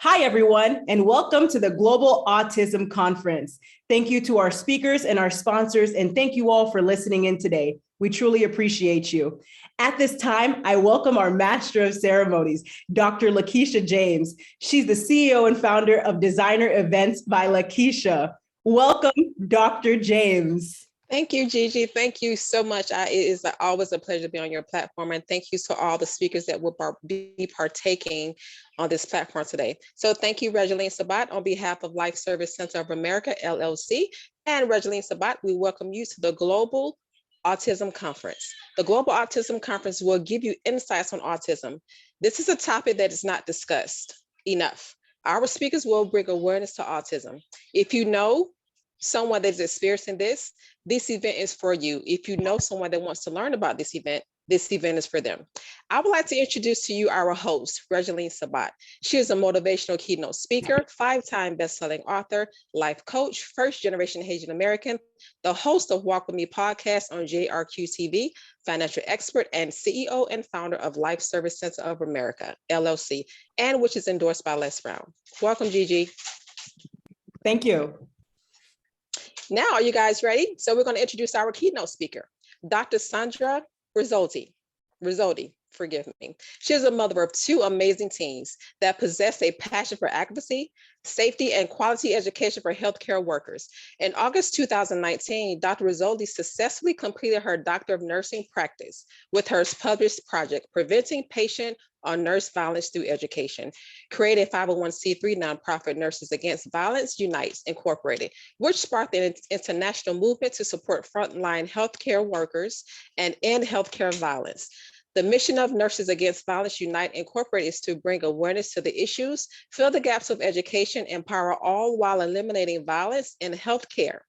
Hi, everyone, and welcome to the Global Autism Conference. Thank you to our speakers and our sponsors, and thank you all for listening in today. We truly appreciate you. At this time, I welcome our Master of Ceremonies, Dr. Lakisha James. She's the CEO and founder of Designer Events by Lakisha. Welcome, Dr. James. Thank you, Gigi. Thank you so much. It is always a pleasure to be on your platform. And thank you to all the speakers that will be partaking on this platform today. So thank you, Regeline Sabbat, on behalf of Life Service Center of America, LLC, and Regeline Sabbat, we welcome you to the Global Autism Conference. The Global Autism Conference will give you insights on autism. This is a topic that is not discussed enough. Our speakers will bring awareness to autism. If you know someone that is experiencing this event is for you. If you know someone that wants to learn about this event is for them. I would like to introduce to you our host, Regeline Sabbat. She is a motivational keynote speaker, 5-time best-selling author, life coach, first-generation Haitian American, the host of Walk With Me podcast on JRQTV, financial expert, and CEO and founder of Life Service Center of America, LLC, and which is endorsed by Les Brown. Welcome, Gigi. Thank you. Now, are you guys ready? So we're going to introduce our keynote speaker, Dr. Sandra Rizzoldi, forgive me. She is a mother of 2 amazing teens that possess a passion for advocacy, safety, and quality education for healthcare workers. In August 2019, Dr. Rizzoldi successfully completed her Doctor of Nursing practice with her published project, Preventing Patient or Nurse Violence Through Education, created a 501c3 nonprofit Nurses Against Violence Unites Incorporated, which sparked an international movement to support frontline healthcare workers and end healthcare violence. The mission of Nurses Against Violence Unite Incorporated is to bring awareness to the issues, fill the gaps of education, empower all while eliminating violence in healthcare.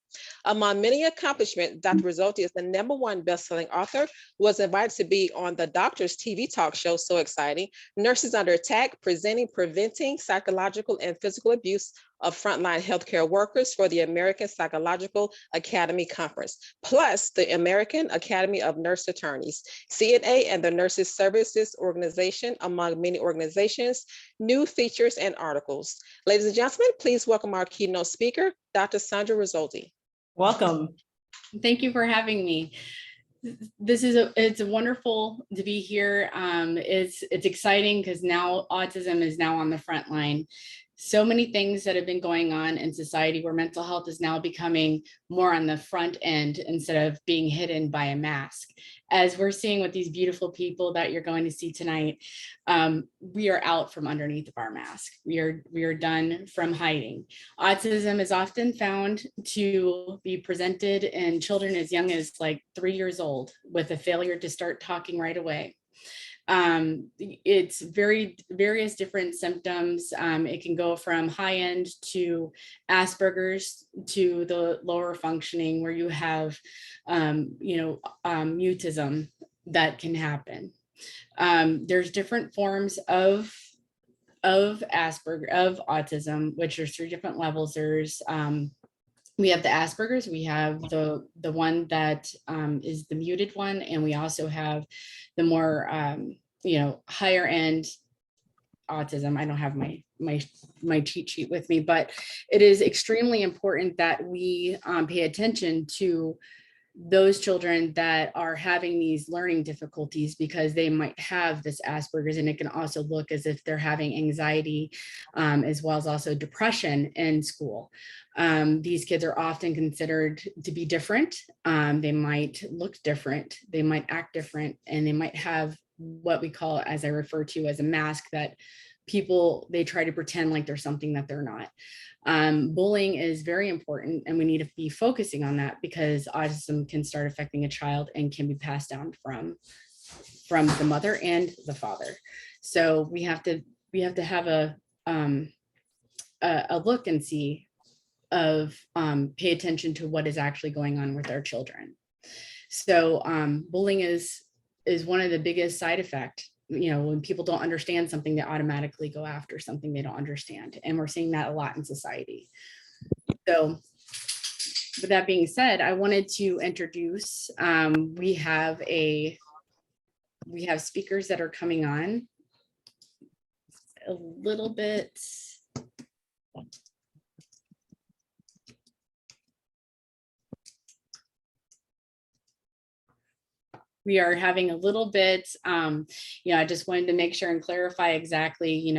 Among many accomplishments, Dr. Rizzoldi is the #1 best-selling author, was invited to be on the Doctor's TV talk show, so exciting, Nurses Under Attack, preventing psychological and physical abuse of frontline healthcare workers for the American Psychological Academy Conference, plus the American Academy of Nurse Attorneys, CNA, and the Nurses Services Organization, among many organizations, new features and articles. Ladies and gentlemen, please welcome our keynote speaker, Dr. Sandra Rizzoldi. Welcome. Thank you for having me. It's wonderful to be here. It's exciting because now autism is now on the front line. So many things that have been going on in society where mental health is now becoming more on the front end instead of being hidden by a mask. As we're seeing with these beautiful people that you're going to see tonight, we are out from underneath of our mask. We are done from hiding. Autism is often found to be presented in children as young as like 3 years old with a failure to start talking right away. It's various different symptoms. It can go from high end to Asperger's to the lower functioning where you have, mutism that can happen. There's different forms of autism, which are 3 different levels. There's we have the Asperger's, we have the one that is the muted one, and we also have the more higher end autism. I don't have my cheat sheet with me, but it is extremely important that we pay attention to those children that are having these learning difficulties because they might have this Asperger's, and it can also look as if they're having anxiety as well as also depression in school. These kids are often considered to be different. They might look different, they might act different, and they might have what we call, as I refer to as a mask, that they try to pretend like there's something that they're not. Bullying is very important, and we need to be focusing on that because autism can start affecting a child and can be passed down from the mother and the father. So we have to have a look and see pay attention to what is actually going on with our children. So bullying is one of the biggest side effects. When people don't understand something, they automatically go after something they don't understand. And we're seeing that a lot in society. So with that being said, I wanted to introduce, we have speakers that are coming on a little bit. We are having a little bit, I just wanted to make sure and clarify exactly,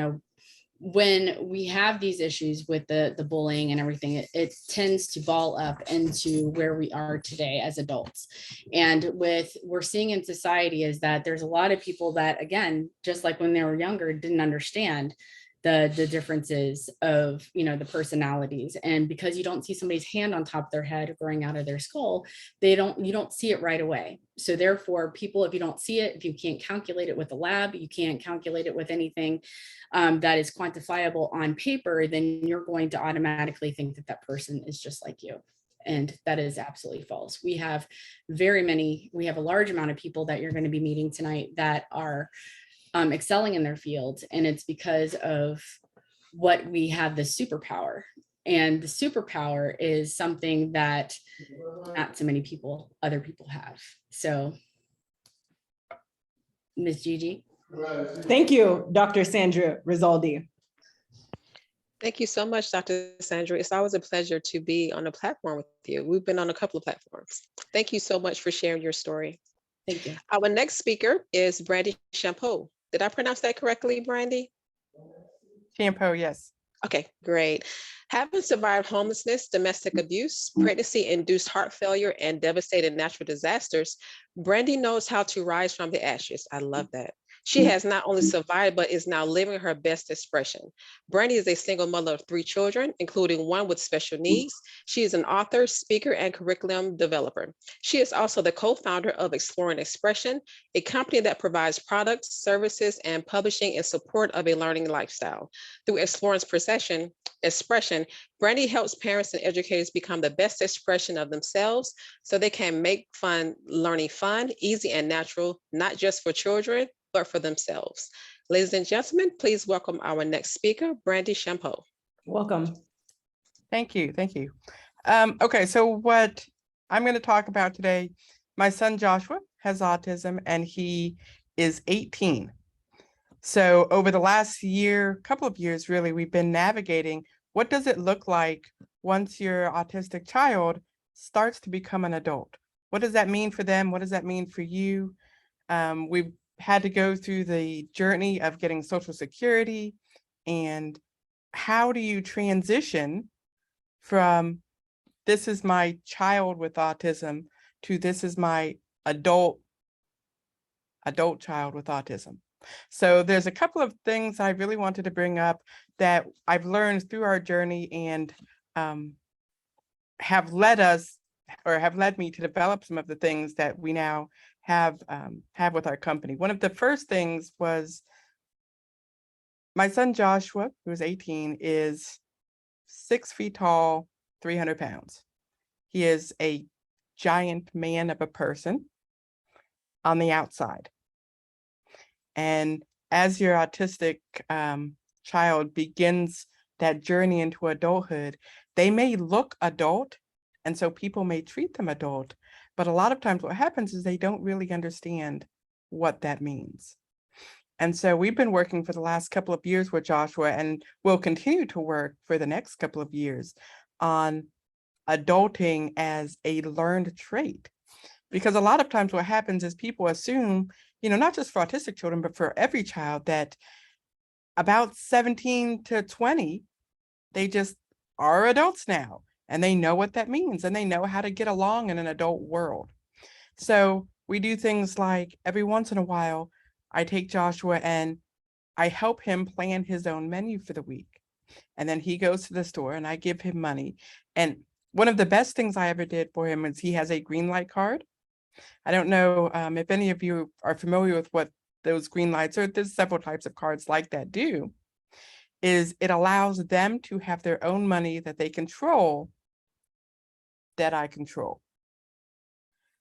when we have these issues with the bullying and everything, it tends to ball up into where we are today as adults. And we're seeing in society is that there's a lot of people that, again, just like when they were younger, didn't understand the differences of, the personalities. And because you don't see somebody's hand on top of their head growing out of their skull, you don't see it right away. So therefore, people, if you don't see it, if you can't calculate it with a lab, you can't calculate it with anything that is quantifiable on paper, then you're going to automatically think that that person is just like you. And that is absolutely false. We have a large amount of people that you're going to be meeting tonight that are excelling in their fields. And it's because of what we have, the superpower. And the superpower is something that not so many other people have. So, Ms. Gigi. Thank you, Dr. Sandra Rizzoldi. Thank you so much, Dr. Sandra. It's always a pleasure to be on a platform with you. We've been on a couple of platforms. Thank you so much for sharing your story. Thank you. Our next speaker is Brandy Shampo. Did I pronounce that correctly, Brandy? Shampo, yes. Okay, great. Having survived homelessness, domestic abuse, pregnancy-induced heart failure, and devastating natural disasters, Brandy knows how to rise from the ashes. I love that. She has not only survived, but is now living her best expression. Brandy is a single mother of 3 children, including one with special needs. She is an author, speaker, and curriculum developer. She is also the co-founder of Exploring Expression, a company that provides products, services, and publishing in support of a learning lifestyle. Through Exploring Expression, Brandy helps parents and educators become the best expression of themselves so they can make learning fun, easy, and natural, not just for children, but for themselves. Ladies and gentlemen, please welcome our next speaker, Brandy Shampo. Welcome. Thank you. Thank you. Okay, so what I'm going to talk about today, my son Joshua has autism and he is 18. So over the last couple of years, really, we've been navigating what does it look like once your autistic child starts to become an adult? What does that mean for them? What does that mean for you? We've had to go through the journey of getting Social Security, and how do you transition from this is my child with autism to this is my adult child with autism. So there's a couple of things I really wanted to bring up that I've learned through our journey and have led me to develop some of the things that we now have with our company. One of the first things was my son Joshua, who is 18, is 6 feet tall, 300 pounds. He is a giant man of a person on the outside. And as your autistic child begins that journey into adulthood, they may look adult, and so people may treat them adult, but a lot of times what happens is they don't really understand what that means. And so we've been working for the last couple of years with Joshua, and we'll continue to work for the next couple of years on adulting as a learned trait. Because a lot of times what happens is people assume, not just for autistic children, but for every child, that about 17 to 20, they just are adults now, and they know what that means, and they know how to get along in an adult world. So we do things like every once in a while, I take Joshua and I help him plan his own menu for the week. And then he goes to the store and I give him money. And one of the best things I ever did for him is he has a green light card. I don't know if any of you are familiar with what those green lights are. There's several types of cards like that do. Is it allows them to have their own money that they control that I control.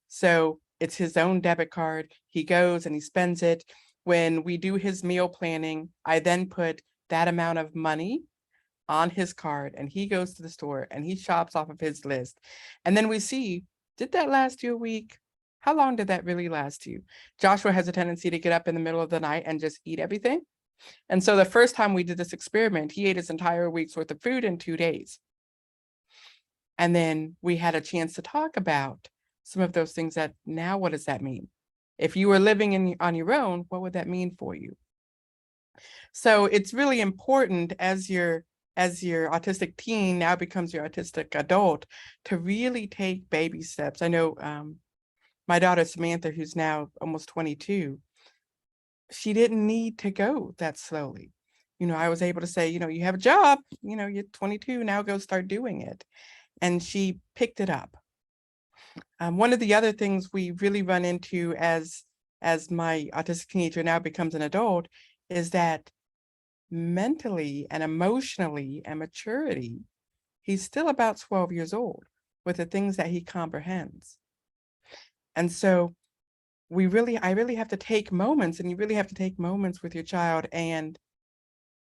So it's his own debit card. He goes and he spends it. When we do his meal planning, I then put that amount of money on his card and he goes to the store and he shops off of his list. And then we see, did that last you a week? How long did that really last you? Joshua has a tendency to get up in the middle of the night and just eat everything. And so the first time we did this experiment, he ate his entire week's worth of food in 2 days. And then we had a chance to talk about some of those things that now, what does that mean? If you were living on your own, what would that mean for you? So it's really important as your autistic teen now becomes your autistic adult to really take baby steps. I know my daughter Samantha, who's now almost 22, she didn't need to go that slowly. I was able to say, you have a job, you're 22, now go start doing it. And she picked it up. One of the other things we really run into as my autistic teenager now becomes an adult is that mentally and emotionally and maturity, he's still about 12 years old with the things that he comprehends. And so I really have to take moments, and you really have to take moments with your child and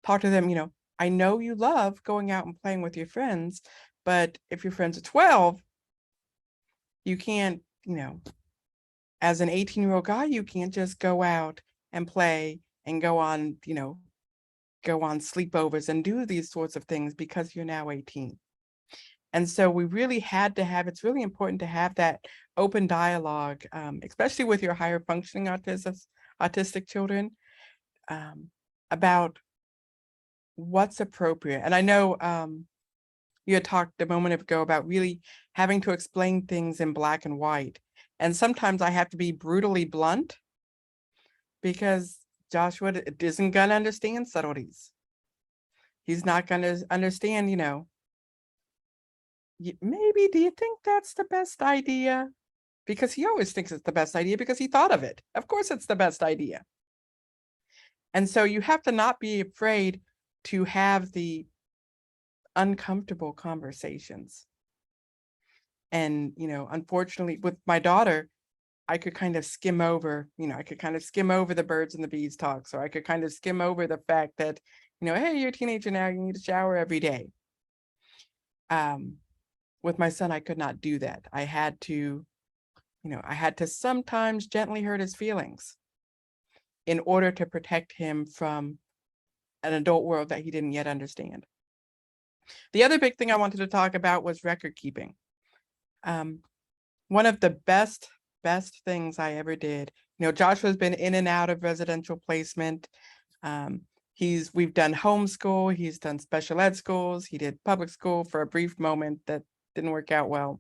talk to them. I know you love going out and playing with your friends, but if your friends are 12, you can't, as an 18-year-old guy, you can't just go out and play and go on sleepovers and do these sorts of things because you're now 18. And so we really had to have, it's really important to have that open dialogue, especially with your higher functioning autistic children, about what's appropriate. And I know you had talked a moment ago about really having to explain things in black and white. And sometimes I have to be brutally blunt because Joshua isn't going to understand subtleties. He's not going to understand, maybe, do you think that's the best idea? Because he always thinks it's the best idea because he thought of it. Of course, it's the best idea. And so you have to not be afraid to have the uncomfortable conversations. And, unfortunately, with my daughter, I could kind of skim over, the birds and the bees talks, or I could kind of skim over the fact that, hey, you're a teenager now, you need to shower every day. With my son, I could not do that. I had to sometimes gently hurt his feelings in order to protect him from an adult world that he didn't yet understand. The other big thing I wanted to talk about was record keeping. One of the best things I ever did, Joshua's been in and out of residential placement. We've done homeschool, he's done special ed schools, he did public school for a brief moment that didn't work out well.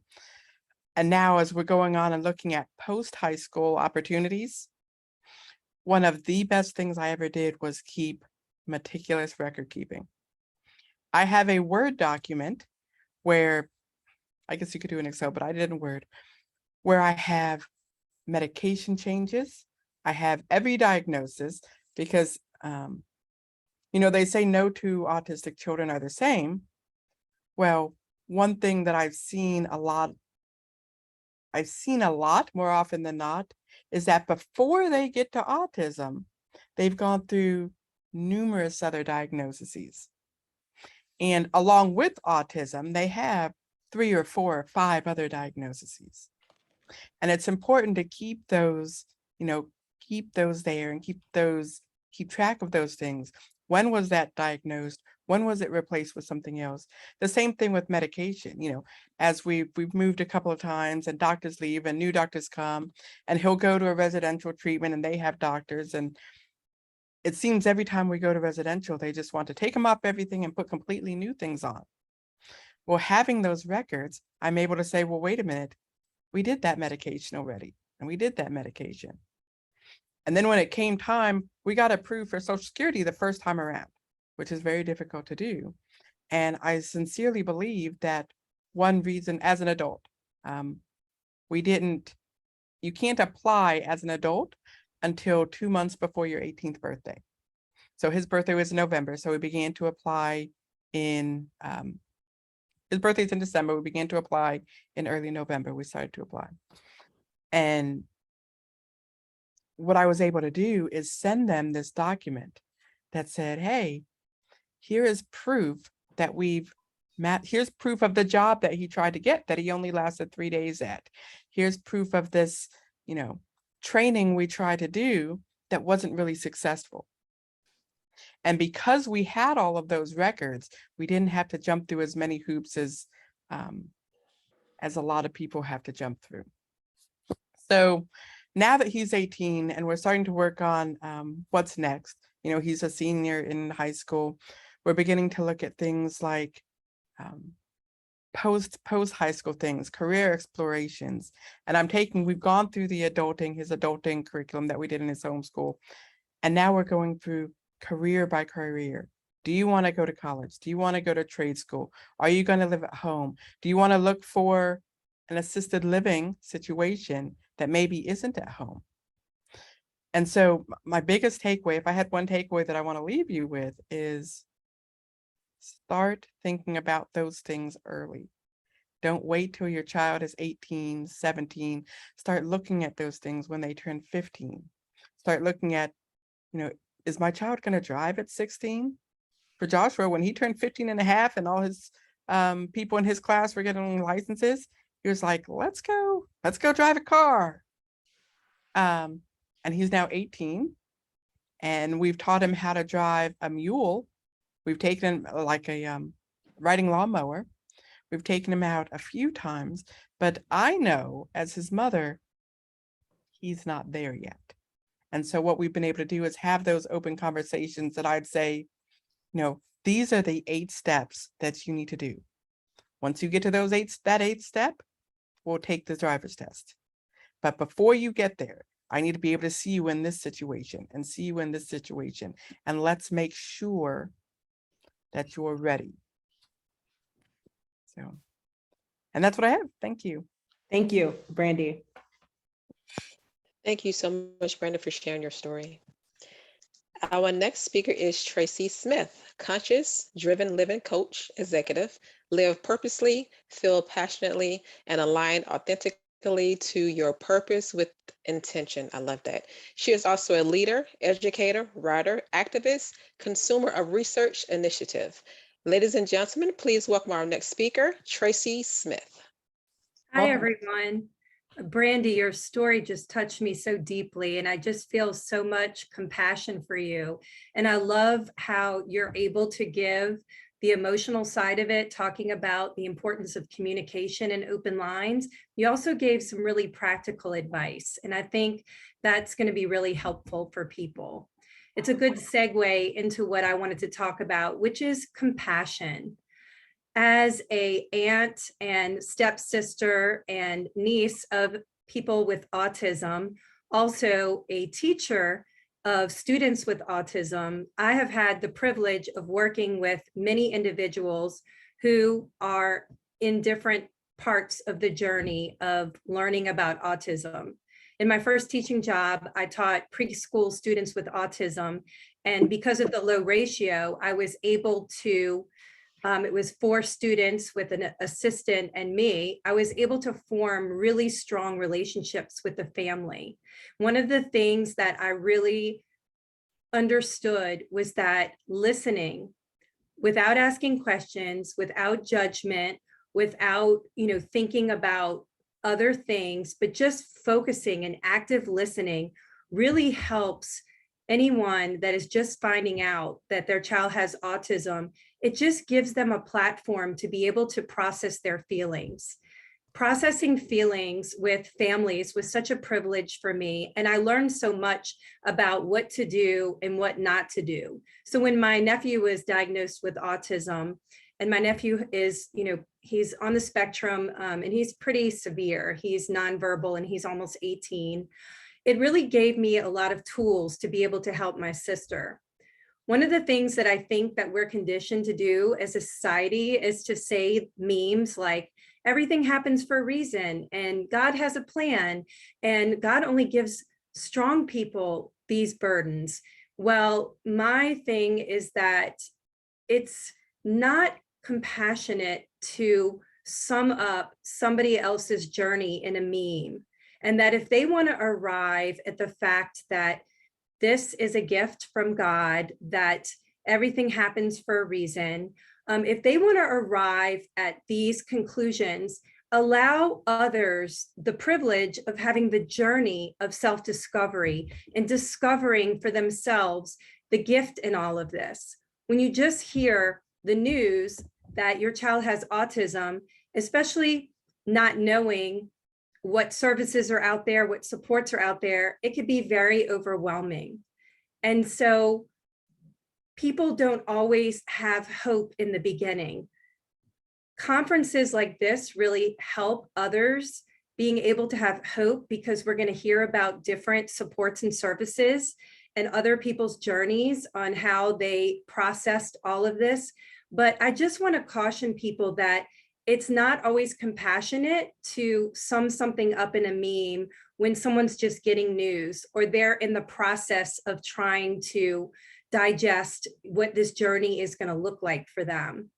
And now as we're going on and looking at post-high school opportunities, one of the best things I ever did was keep meticulous record keeping. I have a Word document where, I guess you could do an Excel, but I did in Word, where I have medication changes. I have every diagnosis because, they say no two autistic children are the same. Well, one thing that I've seen a lot more often than not, is that before they get to autism, they've gone through numerous other diagnoses. And along with autism, they have 3 or 4 or 5 other diagnoses. And it's important to keep those there and keep track of those things. When was that diagnosed? When was it replaced with something else? The same thing with medication, as we've moved a couple of times and doctors leave and new doctors come, and he'll go to a residential treatment and they have doctors. And it seems every time we go to residential, they just want to take them off everything and put completely new things on. Well, having those records, I'm able to say, well, wait a minute, we did that medication already, and we did that medication. And then when it came time, we got approved for Social Security the first time around, which is very difficult to do. And I sincerely believe that one reason, as an adult, you can't apply as an adult until 2 months before your 18th birthday. So his birthday was in November, so we began to apply in, his birthday's in December, we began to apply in early November, we started to apply. And what I was able to do is send them this document that said, hey, here is proof that here's proof of the job that he tried to get that he only lasted 3 days at. Here's proof of this, training we tried to do that wasn't really successful. And because we had all of those records, we didn't have to jump through as many hoops as a lot of people have to jump through. So now that he's 18 and we're starting to work on what's next, he's a senior in high school, we're beginning to look at things like post high school things, career explorations. And we've gone through his adulting curriculum that we did in his homeschool. And now we're going through career by career. Do you want to go to college? Do you want to go to trade school? Are you going to live at home? Do you want to look for an assisted living situation that maybe isn't at home? And so my biggest takeaway, if I had one takeaway that I want to leave you with, is start thinking about those things early. Don't wait till your child is 18, 17. Start looking at those things when they turn 15. Start looking at, is my child going to drive at 16? For Joshua, when he turned 15 and a half and all his people in his class were getting licenses, he was like, let's go drive a car. And he's now 18, and we've taught him how to drive a mule. We've taken him like a riding lawnmower. We've taken him out a few times, but I know as his mother, he's not there yet. And so what we've been able to do is have those open conversations that I'd say, these are the 8 steps that you need to do. Once you get to that 8th step, we'll take the driver's test. But before you get there, I need to be able to see you in this situation and see you in this situation. And let's make sure that you're ready. So, and that's what I have. Thank you. Thank you, Brandy. Thank you so much, Brenda, for sharing your story. Our next speaker is Tracy Smith, conscious, driven living coach, executive, live purposely, feel passionately, and align authentically to your purpose with intention. I love that. She is also a leader, educator, writer, activist, consumer of research initiative. Ladies and gentlemen, please welcome our next speaker, Tracy Smith. Hi, Welcome. everyone. Brandy, your story just touched me so deeply, and I just feel so much compassion for you. And I love how you're able to give the emotional side of it, talking about the importance of communication and open lines. You also gave some really practical advice, and I think that's going to be really helpful for people. It's a good segue into what I wanted to talk about, which is compassion. As an aunt and stepsister and niece of people with autism, also a teacher of students with autism, I have had the privilege of working with many individuals who are in different parts of the journey of learning about autism. In my first teaching job, I taught preschool students with autism, and because of the low ratio, I was able to it was 4 students with an assistant and me. I was able to form really strong relationships with the family. One of the things that I really understood was that listening without asking questions, without judgment, without thinking about other things, but just focusing and active listening really helps anyone that is just finding out that their child has autism. It just gives them a platform to be able to process their feelings. Processing feelings with families was such a privilege for me. And I learned so much about what to do and what not to do. So when my nephew was diagnosed with autism, and my nephew is, he's on the spectrum and he's pretty severe. He's nonverbal and he's almost 18. It really gave me a lot of tools to be able to help my sister. One of the things that I think that we're conditioned to do as a society is to say memes like, everything happens for a reason, and God has a plan, and God only gives strong people these burdens. Well, my thing is that it's not compassionate to sum up somebody else's journey in a meme, and that if they want to arrive at the fact that this is a gift from God, that everything happens for a reason. If they want to arrive at these conclusions, allow others the privilege of having the journey of self-discovery and discovering for themselves the gift in all of this. When you just hear the news that your child has autism, especially not knowing what services are out there, what supports are out there, it could be very overwhelming. And so people don't always have hope in the beginning. Conferences like this really help others being able to have hope, because we're going to hear about different supports and services and other people's journeys on how they processed all of this. But I just want to caution people that it's not always compassionate to sum something up in a meme when someone's just getting news, or they're in the process of trying to digest what this journey is going to look like for them.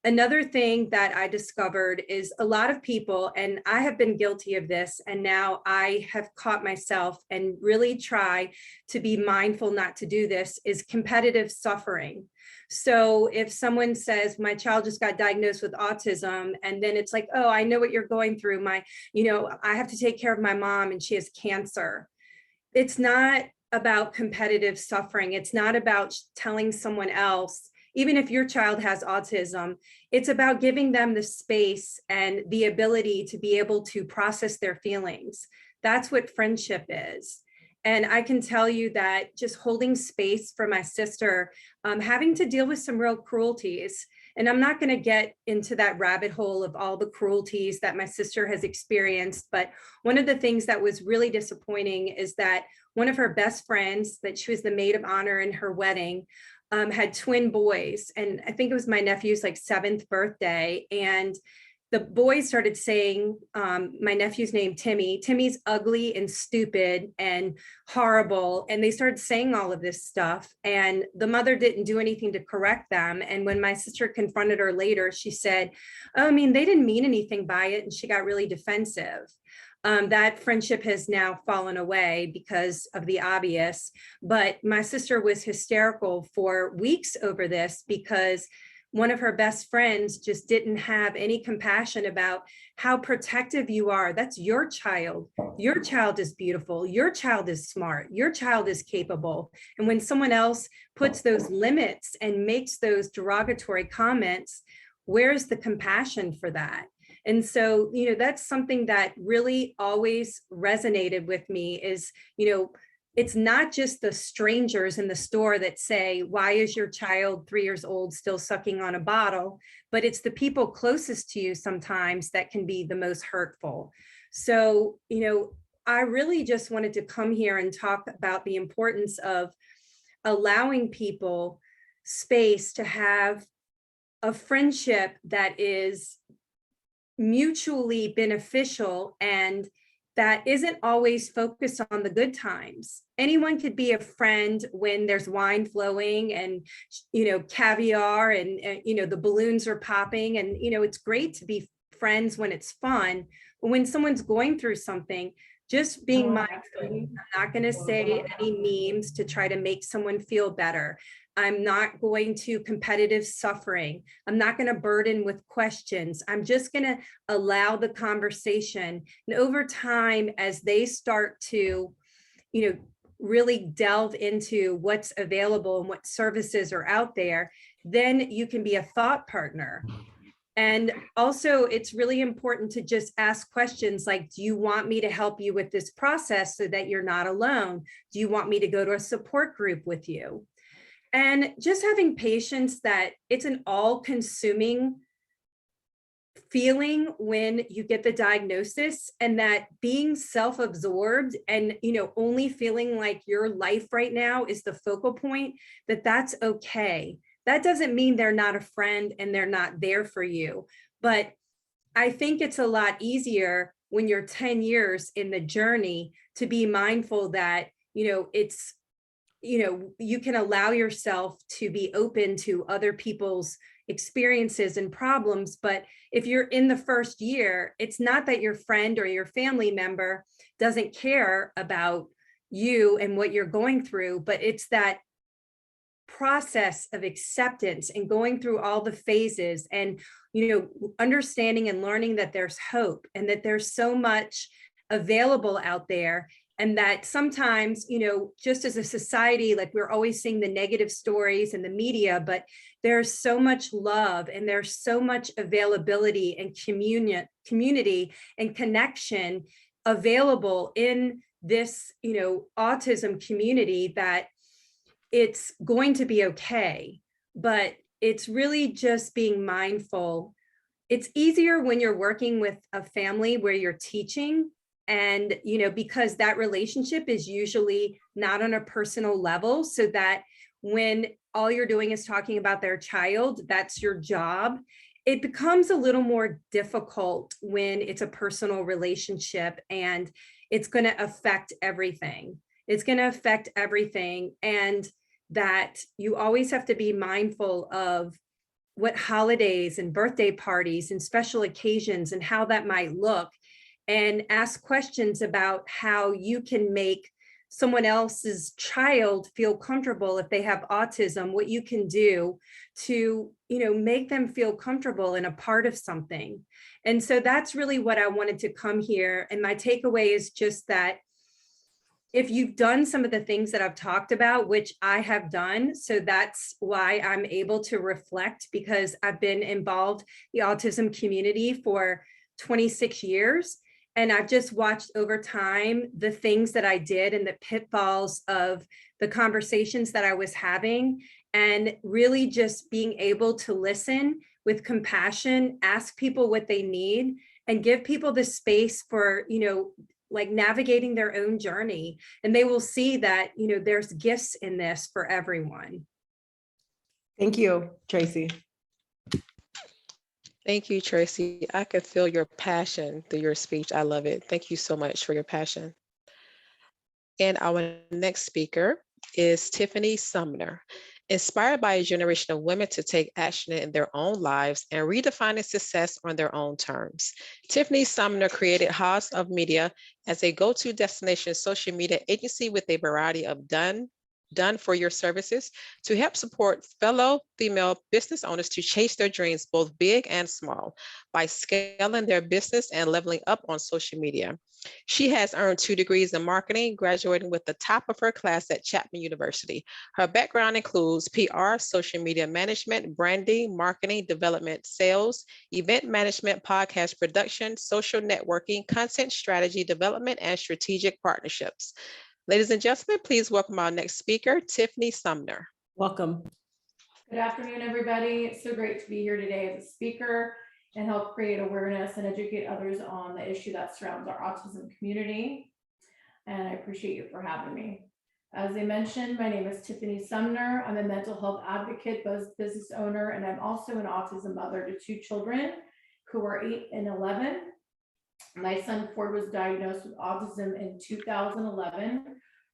Another thing that I discovered is a lot of people, and I have been guilty of this, and now I have caught myself and really try to be mindful not to do this, is competitive suffering. So if someone says, my child just got diagnosed with autism, and then it's like, oh, I know what you're going through. I have to take care of my mom and she has cancer. It's not about competitive suffering. It's not about telling someone else, even if your child has autism, it's about giving them the space and the ability to be able to process their feelings. That's what friendship is. And I can tell you that just holding space for my sister, having to deal with some real cruelties, and I'm not going to get into that rabbit hole of all the cruelties that my sister has experienced, but one of the things that was really disappointing is that one of her best friends, that she was the maid of honor in her wedding, had twin boys. And I think it was my nephew's like 7th birthday. And the boys started saying my nephew's name, Timmy. Timmy's ugly and stupid and horrible. And they started saying all of this stuff. And the mother didn't do anything to correct them. And when my sister confronted her later, she said, oh, I mean, they didn't mean anything by it. And she got really defensive. That friendship has now fallen away because of the obvious, but my sister was hysterical for weeks over this because one of her best friends just didn't have any compassion about how protective you are. That's your child. Your child is beautiful. Your child is smart. Your child is capable. And when someone else puts those limits and makes those derogatory comments, where's the compassion for that? And so, that's something that really always resonated with me is, it's not just the strangers in the store that say, why is your child 3 years old still sucking on a bottle? But it's the people closest to you sometimes that can be the most hurtful. So, I really just wanted to come here and talk about the importance of allowing people space to have a friendship that is mutually beneficial and that isn't always focused on the good times. Anyone could be a friend when there's wine flowing and, caviar and, the balloons are popping and, it's great to be friends when it's fun. But when someone's going through something, just being mindful. I'm not going to say any memes to try to make someone feel better. I'm not going to competitive suffering. I'm not going to burden with questions. I'm just going to allow the conversation. And over time, as they start to, really delve into what's available and what services are out there, then you can be a thought partner. And also, it's really important to just ask questions like, do you want me to help you with this process so that you're not alone? Do you want me to go to a support group with you? And just having patience that it's an all-consuming feeling when you get the diagnosis, and that being self-absorbed and, only feeling like your life right now is the focal point, that's okay. That doesn't mean they're not a friend and they're not there for you. But I think it's a lot easier when you're 10 years in the journey to be mindful that, it's, you can allow yourself to be open to other people's experiences and problems. But if you're in the first year, it's not that your friend or your family member doesn't care about you and what you're going through, but it's that process of acceptance and going through all the phases and, understanding and learning that there's hope and that there's so much available out there. And that sometimes, just as a society, like we're always seeing the negative stories in the media, but there's so much love and there's so much availability and community and connection available in this, autism community, that it's going to be okay. But it's really just being mindful. It's easier when you're working with a family where you're teaching, and because that relationship is usually not on a personal level, so that when all you're doing is talking about their child, that's your job. It becomes a little more difficult when it's a personal relationship, and it's going to affect everything. It's going to affect everything. And that you always have to be mindful of what holidays and birthday parties and special occasions and how that might look, and ask questions about how you can make someone else's child feel comfortable if they have autism, what you can do to, make them feel comfortable and a part of something. And so that's really what I wanted to come here. And my takeaway is just that if you've done some of the things that I've talked about, which I have done, so that's why I'm able to reflect, because I've been involved in the autism community for 26 years. And I've just watched over time the things that I did and the pitfalls of the conversations that I was having, and really just being able to listen with compassion, ask people what they need, and give people the space for, like navigating their own journey. And they will see that, there's gifts in this for everyone. Thank you, Tracy. Thank you, Tracy. I could feel your passion through your speech. I love it. Thank you so much for your passion. And our next speaker is Tiffany Sumner. Inspired by a generation of women to take action in their own lives and redefining success on their own terms, Tiffany Sumner created House of Media as a go-to destination social media agency with a variety of done for your services to help support fellow female business owners to chase their dreams, both big and small, by scaling their business and leveling up on social media. She has earned 2 degrees in marketing, graduating with the top of her class at Chapman University. Her background includes PR, social media management, branding, marketing, development, sales, event management, podcast production, social networking, content strategy development, and strategic partnerships. Ladies and gentlemen, please welcome our next speaker, Tiffany Sumner. Welcome. Good afternoon, everybody. It's so great to be here today as a speaker and help create awareness and educate others on the issue that surrounds our autism community. And I appreciate you for having me. As I mentioned, my name is Tiffany Sumner. I'm a mental health advocate, business owner, and I'm also an autism mother to 2 children who are 8 and 11. My son Ford was diagnosed with autism in 2011,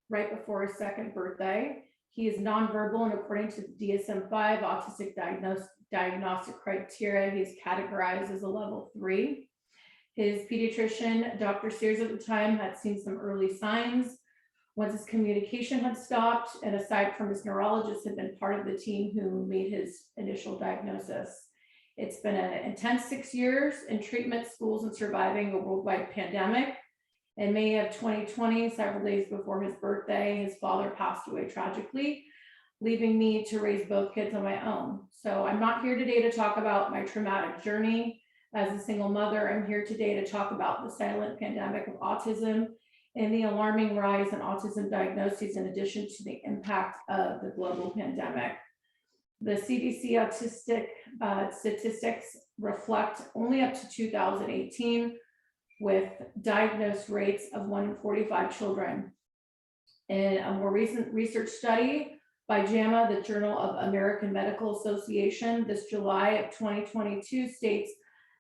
right before his 2nd birthday. He is nonverbal, and according to the DSM-5 autistic diagnostic criteria, he's categorized as a level 3. His pediatrician, Dr. Sears at the time, had seen some early signs. Once his communication had stopped, and aside from his neurologist, had been part of the team who made his initial diagnosis. It's been an intense 6 years in treatment, schools, and surviving a worldwide pandemic. In May of 2020, several days before his birthday, his father passed away tragically, leaving me to raise both kids on my own. So I'm not here today to talk about my traumatic journey as a single mother. I'm here today to talk about the silent pandemic of autism and the alarming rise in autism diagnoses, in addition to the impact of the global pandemic. The CDC autistic statistics reflect only up to 2018, with diagnosed rates of 1 in 45 children. In a more recent research study by JAMA, the Journal of American Medical Association, this July of 2022 states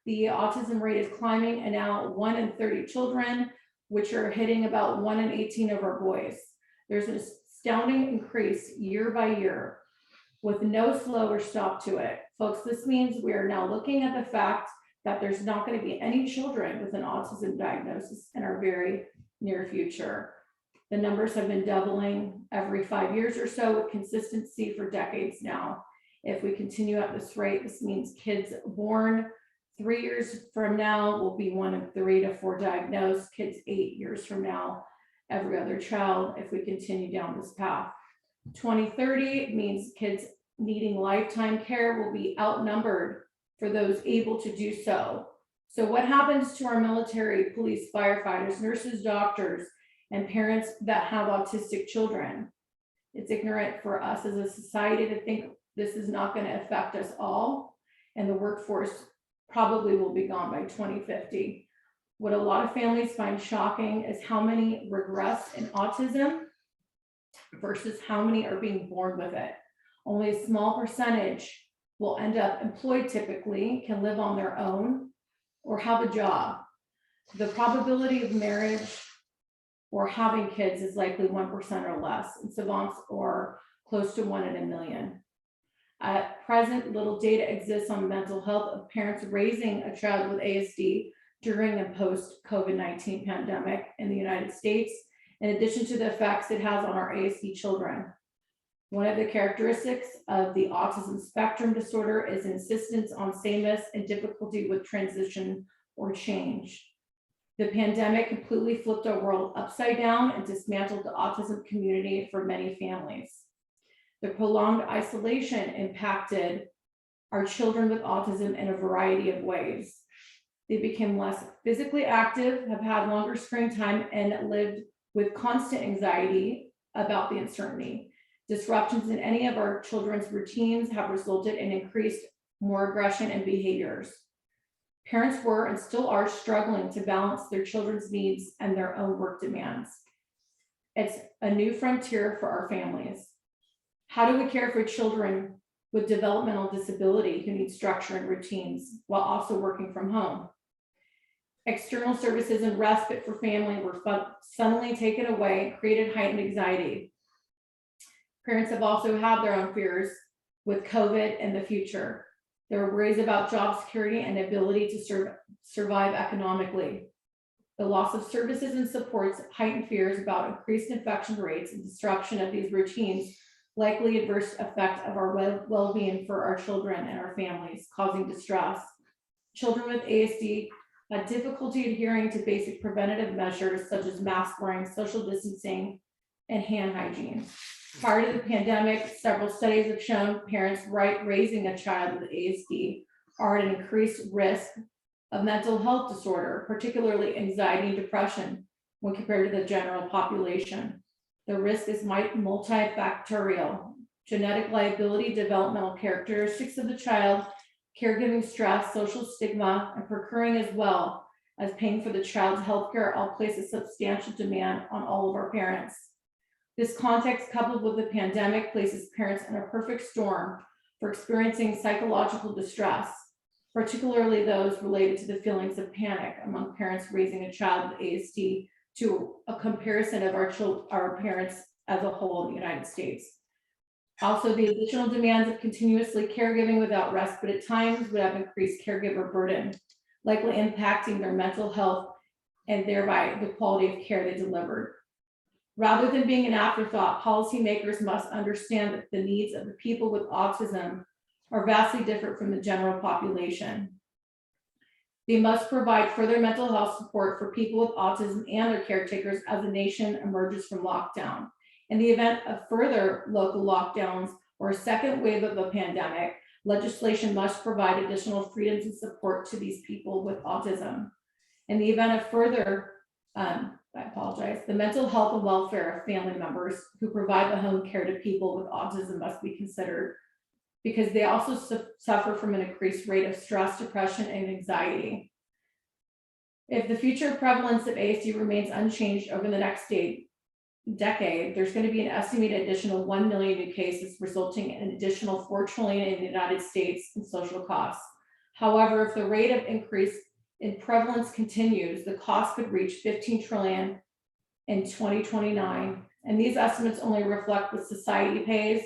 the autism rate is climbing, and now 1 in 30 children, which are hitting about 1 in 18 of our boys. There's an astounding increase year by year, with no slow or stop to it. Folks, this means we are now looking at the fact that there's not going to be any children with an autism diagnosis in our very near future. The numbers have been doubling every 5 years or so, with consistency for decades now. If we continue at this rate, this means kids born 3 years from now will be 1 in 3 to 4 diagnosed. Kids 8 years from now, every other child if we continue down this path. 2030 means kids needing lifetime care will be outnumbered for those able to do so. So what happens to our military, police, firefighters, nurses, doctors, and parents that have autistic children? It's ignorant for us as a society to think this is not going to affect us all, and the workforce probably will be gone by 2050. What a lot of families find shocking is how many regress in autism versus how many are being born with it. Only a small percentage will end up employed, typically, can live on their own, or have a job. The probability of marriage or having kids is likely 1% or less, and savants or close to 1 in a million. At present, little data exists on mental health of parents raising a child with ASD during and post-COVID-19 pandemic in the United States, in addition to the effects it has on our ASD children. One of the characteristics of the autism spectrum disorder is insistence on sameness and difficulty with transition or change. The pandemic completely flipped our world upside down and dismantled the autism community for many families. The prolonged isolation impacted our children with autism in a variety of ways. They became less physically active, have had longer screen time, and lived with constant anxiety about the uncertainty. Disruptions in any of our children's routines have resulted in increased more aggression and behaviors. Parents were and still are struggling to balance their children's needs and their own work demands. It's a new frontier for our families. How do we care for children with developmental disability who need structure and routines while also working from home? External services and respite for family were suddenly taken away and created heightened anxiety. Parents have also had their own fears with COVID and the future. There are worries about job security and ability to survive economically. The loss of services and supports heightened fears about increased infection rates and disruption of these routines, likely adverse effect of our well-being for our children and our families, causing distress. Children with ASD had difficulty adhering to basic preventative measures such as mask wearing, social distancing, and hand hygiene. Prior to the pandemic, several studies have shown parents raising a child with ASD are at an increased risk of mental health disorder, particularly anxiety and depression, when compared to the general population. The risk is multifactorial: genetic liability, developmental characteristics of the child, caregiving stress, social stigma, and procuring as well as paying for the child's healthcare all place a substantial demand on all of our parents. This context, coupled with the pandemic, places parents in a perfect storm for experiencing psychological distress, particularly those related to the feelings of panic among parents raising a child with ASD to a comparison of our parents as a whole in the United States. Also, the additional demands of continuously caregiving without respite at times would have increased caregiver burden, likely impacting their mental health and thereby the quality of care they delivered. Rather than being an afterthought, policymakers must understand that the needs of the people with autism are vastly different from the general population. They must provide further mental health support for people with autism and their caretakers as the nation emerges from lockdown. In the event of further local lockdowns or a second wave of the pandemic, legislation must provide additional freedoms and support to these people with autism. In the event of further, the mental health and welfare of family members who provide the home care to people with autism must be considered, because they also suffer from an increased rate of stress, depression, and anxiety. If the future prevalence of ASD remains unchanged over the next decade, there's going to be an estimated additional 1 million new cases, resulting in an additional $4 trillion in the United States in social costs. However, if the rate of increase in prevalence continues, the cost could reach 15 trillion in 2029. And these estimates only reflect what society pays,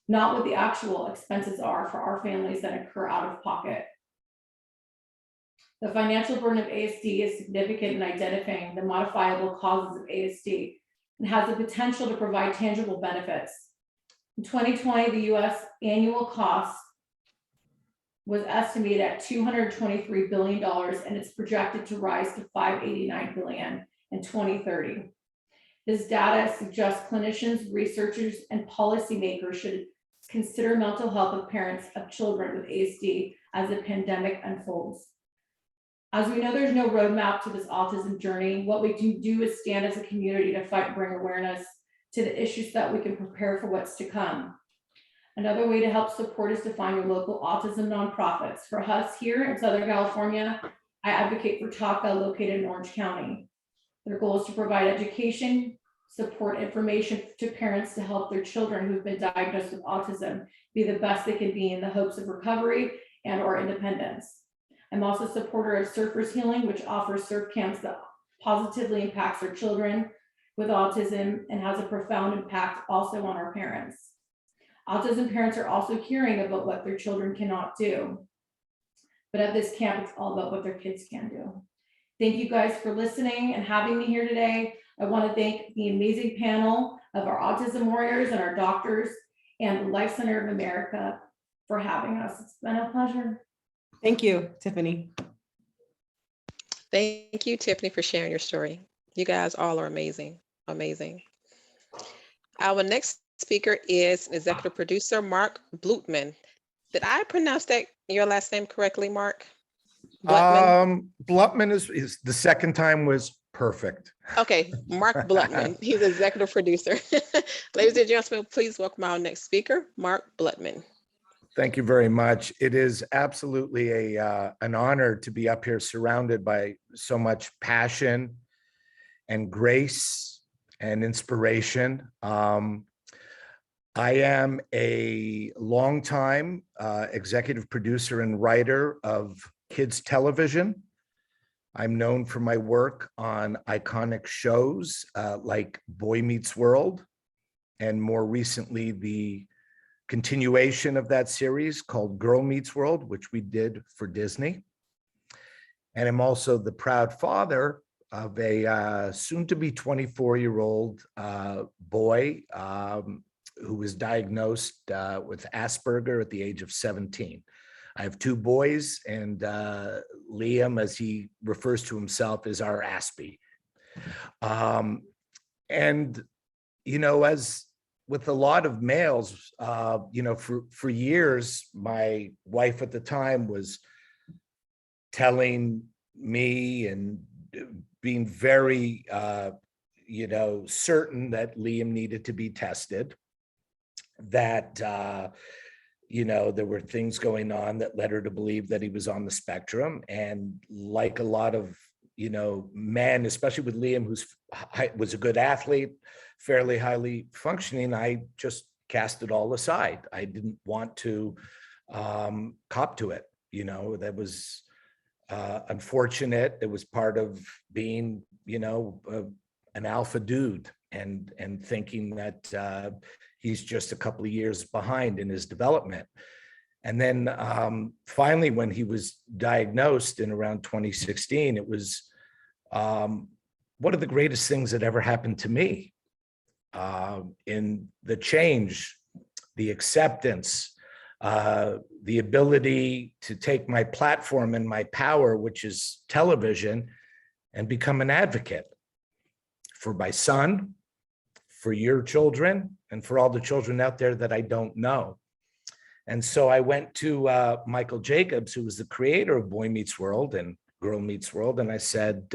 not what the actual expenses are for our families that incur out of pocket. The financial burden of ASD is significant in identifying the modifiable causes of ASD and has the potential to provide tangible benefits. In 2020, the US annual cost was estimated at $223 billion, and it's projected to rise to $589 billion in 2030. This data suggests clinicians, researchers, and policymakers should consider mental health of parents of children with ASD as the pandemic unfolds. As we know, there's no roadmap to this autism journey. What we can do is stand as a community to fight, bring awareness to the issues so that we can prepare for what's to come. Another way to help support is to find your local autism nonprofits. For us here in Southern California, I advocate for TACA, located in Orange County. Their goal is to provide education, support, information to parents to help their children who've been diagnosed with autism be the best they can be in the hopes of recovery and or independence. I'm also a supporter of Surfers Healing, which offers surf camps that positively impacts our children with autism and has a profound impact also on our parents. Autism parents are also hearing about what their children cannot do. But at this camp, it's all about what their kids can do. Thank you guys for listening and having me here today. I want to thank the amazing panel of our autism warriors and our doctors and the Life Center of America for having us. It's been a pleasure. Thank you, Tiffany. Thank you, Tiffany, for sharing your story. You guys all are amazing, amazing. Our next speaker is executive producer, Mark Bloutman. Did I pronounce that your last name correctly, Mark? Bloutman is the second time was perfect. Okay, Mark Bloutman. He's executive producer. Ladies and gentlemen, please welcome our next speaker, Mark Bloutman. Thank you very much. It is absolutely an honor to be up here surrounded by so much passion and grace and inspiration. I am a longtime executive producer and writer of kids television. I'm known for my work on iconic shows like Boy Meets World, and more recently, the continuation of that series called Girl Meets World, which we did for Disney. And I'm also the proud father of a soon-to-be 24-year-old boy who was diagnosed with Asperger at the age of 17. I have two boys, and Liam, as he refers to himself, is our Aspie. And, you know, as with a lot of males, you know, for years, my wife at the time was telling me and being very, you know, certain that Liam needed to be tested, that, you know, there were things going on that led her to believe that he was on the spectrum. And like a lot of, you know, men, especially with Liam, was a good athlete, fairly highly functioning, I just cast it all aside. I didn't want to cop to it. You know, that was unfortunate. It was part of being, you know, an alpha dude and thinking that he's just a couple of years behind in his development. And then finally, when he was diagnosed in around 2016, it was one of the greatest things that ever happened to me. In the change, the acceptance, the ability to take my platform and my power, which is television, and become an advocate for my son, for your children, and for all the children out there that I don't know. And so I went to Michael Jacobs, who was the creator of Boy Meets World and Girl Meets World, and I said,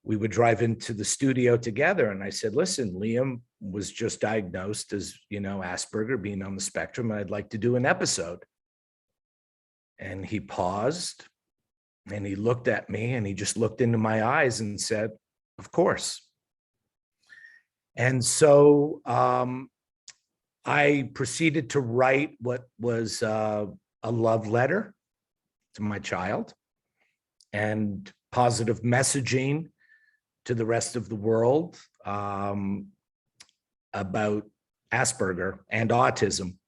we would drive into the studio together. And I said, listen, Liam was just diagnosed as, you know, Asperger, being on the spectrum, and I'd like to do an episode. And he paused and he looked at me and he just looked into my eyes and said, of course. And so I proceeded to write what was a love letter to my child and positive messaging to the rest of the world about Asperger and autism.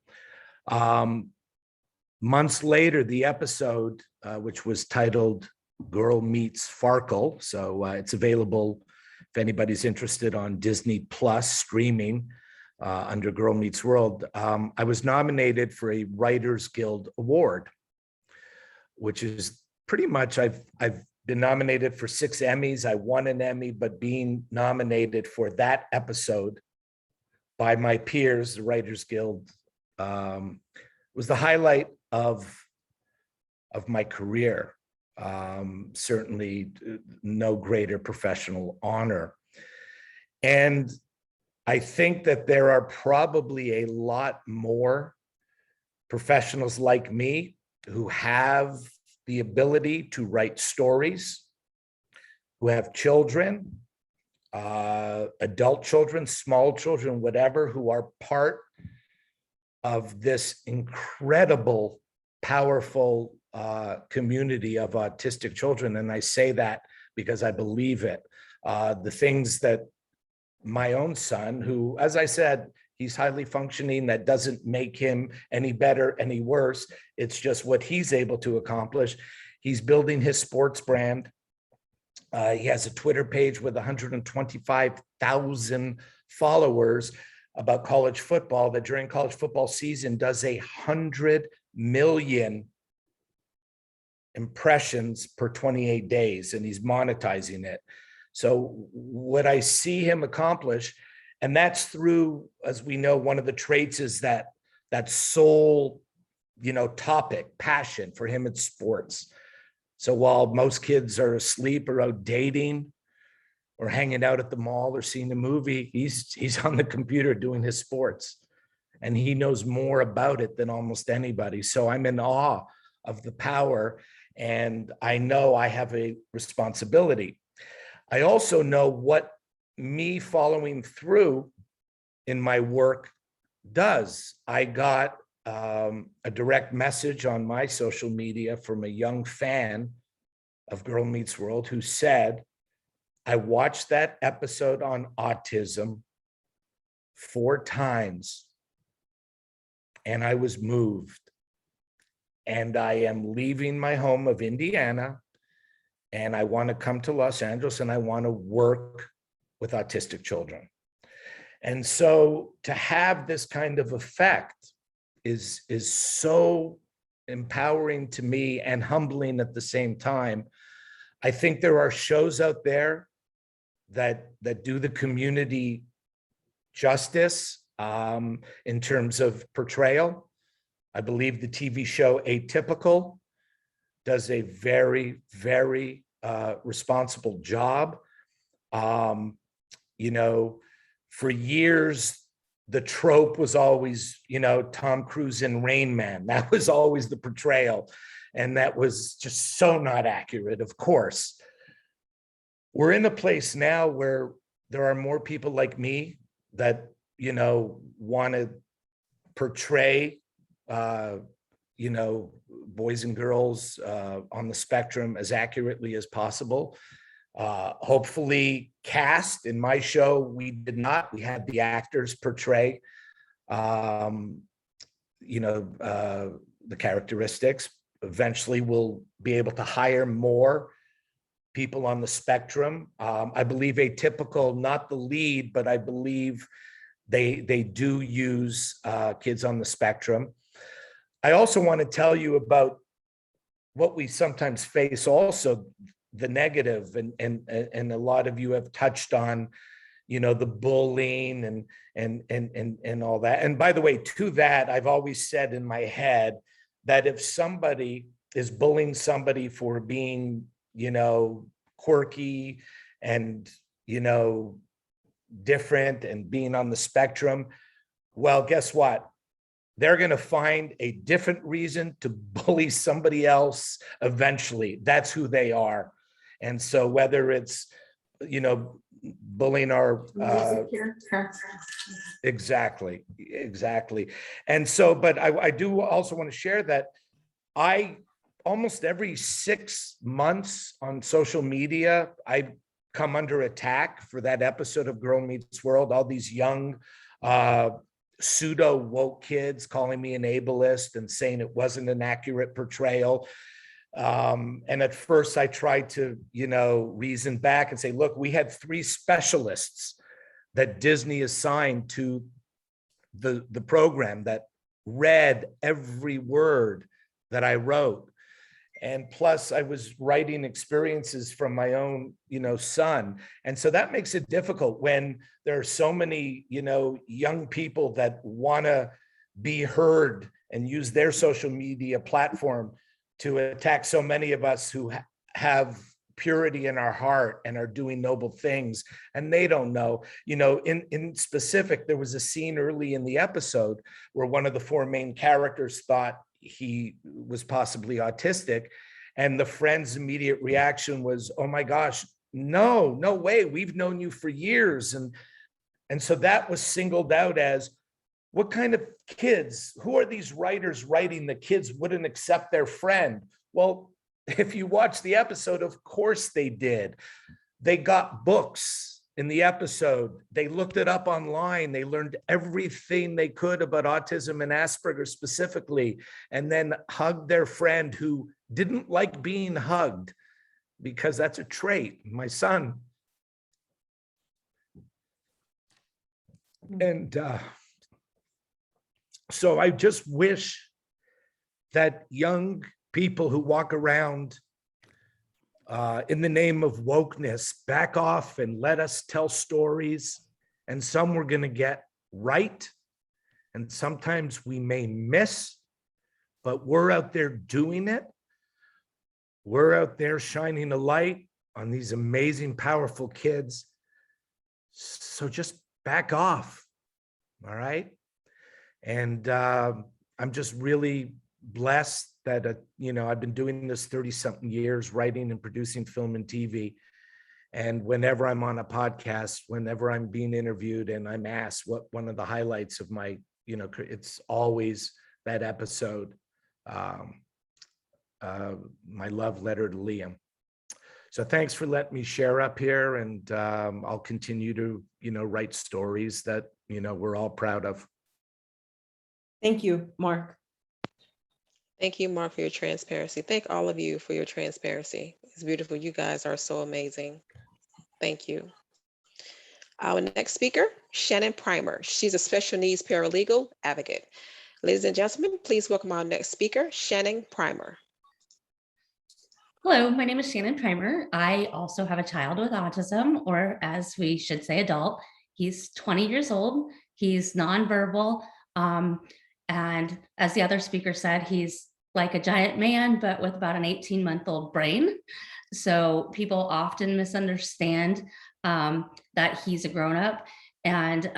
Months later, the episode, which was titled Girl Meets Farkle, so it's available if anybody's interested on Disney Plus streaming under Girl Meets World. I was nominated for a Writers Guild Award, which is pretty much, I've been nominated for 6 Emmys. I won an Emmy, but being nominated for that episode by my peers, the Writers Guild, was the highlight of my career. Certainly no greater professional honor. And I think that there are probably a lot more professionals like me who have the ability to write stories, who have children, adult children, small children, whatever, who are part of this incredible, powerful community of autistic children. And I say that because I believe it. The things that my own son, who, as I said, he's highly functioning, that doesn't make him any better, any worse. It's just what he's able to accomplish. He's building his sports brand. He has a Twitter page with 125,000 followers about college football, that during college football season does 100 million impressions per 28 days, and he's monetizing it. So what I see him accomplish, and that's through, as we know, one of the traits is that sole, topic, passion. For him, it's sports. So while most kids are asleep or out dating or hanging out at the mall or seeing a movie, he's on the computer doing his sports, and he knows more about it than almost anybody. So I'm in awe of the power, and I know I have a responsibility. I also know what me following through in my work does. I got a direct message on my social media from a young fan of Girl Meets World who said, I watched that episode on autism 4 times and I was moved. And I am leaving my home of Indiana, and I want to come to Los Angeles, and I want to work with autistic children. And so to have this kind of effect is so empowering to me and humbling at the same time. I think there are shows out there that do the community justice in terms of portrayal. I believe the TV show Atypical does a very, very responsible job. For years, the trope was always, Tom Cruise in Rain Man. That was always the portrayal. And that was just so not accurate, of course. We're in a place now where there are more people like me that, want to portray, boys and girls on the spectrum as accurately as possible. Hopefully cast in my show, we did not. We had the actors portray, the characteristics. Eventually we'll be able to hire more people on the spectrum. I believe Atypical, not the lead, but I believe they do use kids on the spectrum. I also want to tell you about what we sometimes face also, the negative, and a lot of you have touched on, the bullying and all that. And by the way, to that, I've always said in my head that if somebody is bullying somebody for being, quirky and, different and being on the spectrum, well, guess what? They're going to find a different reason to bully somebody else eventually. That's who they are. And so whether it's, bullying our exactly. And so, but I do also want to share that I almost every 6 months on social media, I come under attack for that episode of Girl Meets World. All these young pseudo woke kids calling me an ableist and saying it wasn't an accurate portrayal. And at first I tried to, reason back and say, look, we had 3 specialists that Disney assigned to the program that read every word that I wrote. And plus I was writing experiences from my own, son. And so that makes it difficult when there are so many, young people that want to be heard and use their social media platform to attack so many of us who have purity in our heart and are doing noble things, and they don't know. In specific, there was a scene early in the episode where one of the four main characters thought he was possibly autistic, and the friend's immediate reaction was, "Oh my gosh, no way, we've known you for years." And so that was singled out as, what kind of kids, who are these writers writing the kids wouldn't accept their friend? Well, if you watch the episode, of course they did. They got books in the episode. They looked it up online. They learned everything they could about autism and Asperger's specifically, and then hugged their friend who didn't like being hugged, because that's a trait. My son. And so I just wish that young people who walk around in the name of wokeness back off and let us tell stories. And some we're going to get right, and sometimes we may miss, but we're out there doing it. We're out there shining a light on these amazing, powerful kids. So just back off. All right. And I'm just really blessed that, I've been doing this 30 something years, writing and producing film and TV. And whenever I'm on a podcast, whenever I'm being interviewed and I'm asked what one of the highlights of my, it's always that episode, my love letter to Liam. So thanks for letting me share up here, and I'll continue to, write stories that, we're all proud of. Thank you, Mark. Thank you, Mark, for your transparency. Thank all of you for your transparency. It's beautiful. You guys are so amazing. Thank you. Our next speaker, Shannon Primer. She's a special needs paralegal advocate. Ladies and gentlemen, please welcome our next speaker, Shannon Primer. Hello, my name is Shannon Primer. I also have a child with autism, or as we should say, adult. He's 20 years old. He's nonverbal. And as the other speaker said, he's like a giant man, but with about an 18-month-old brain. So people often misunderstand that he's a grown-up. And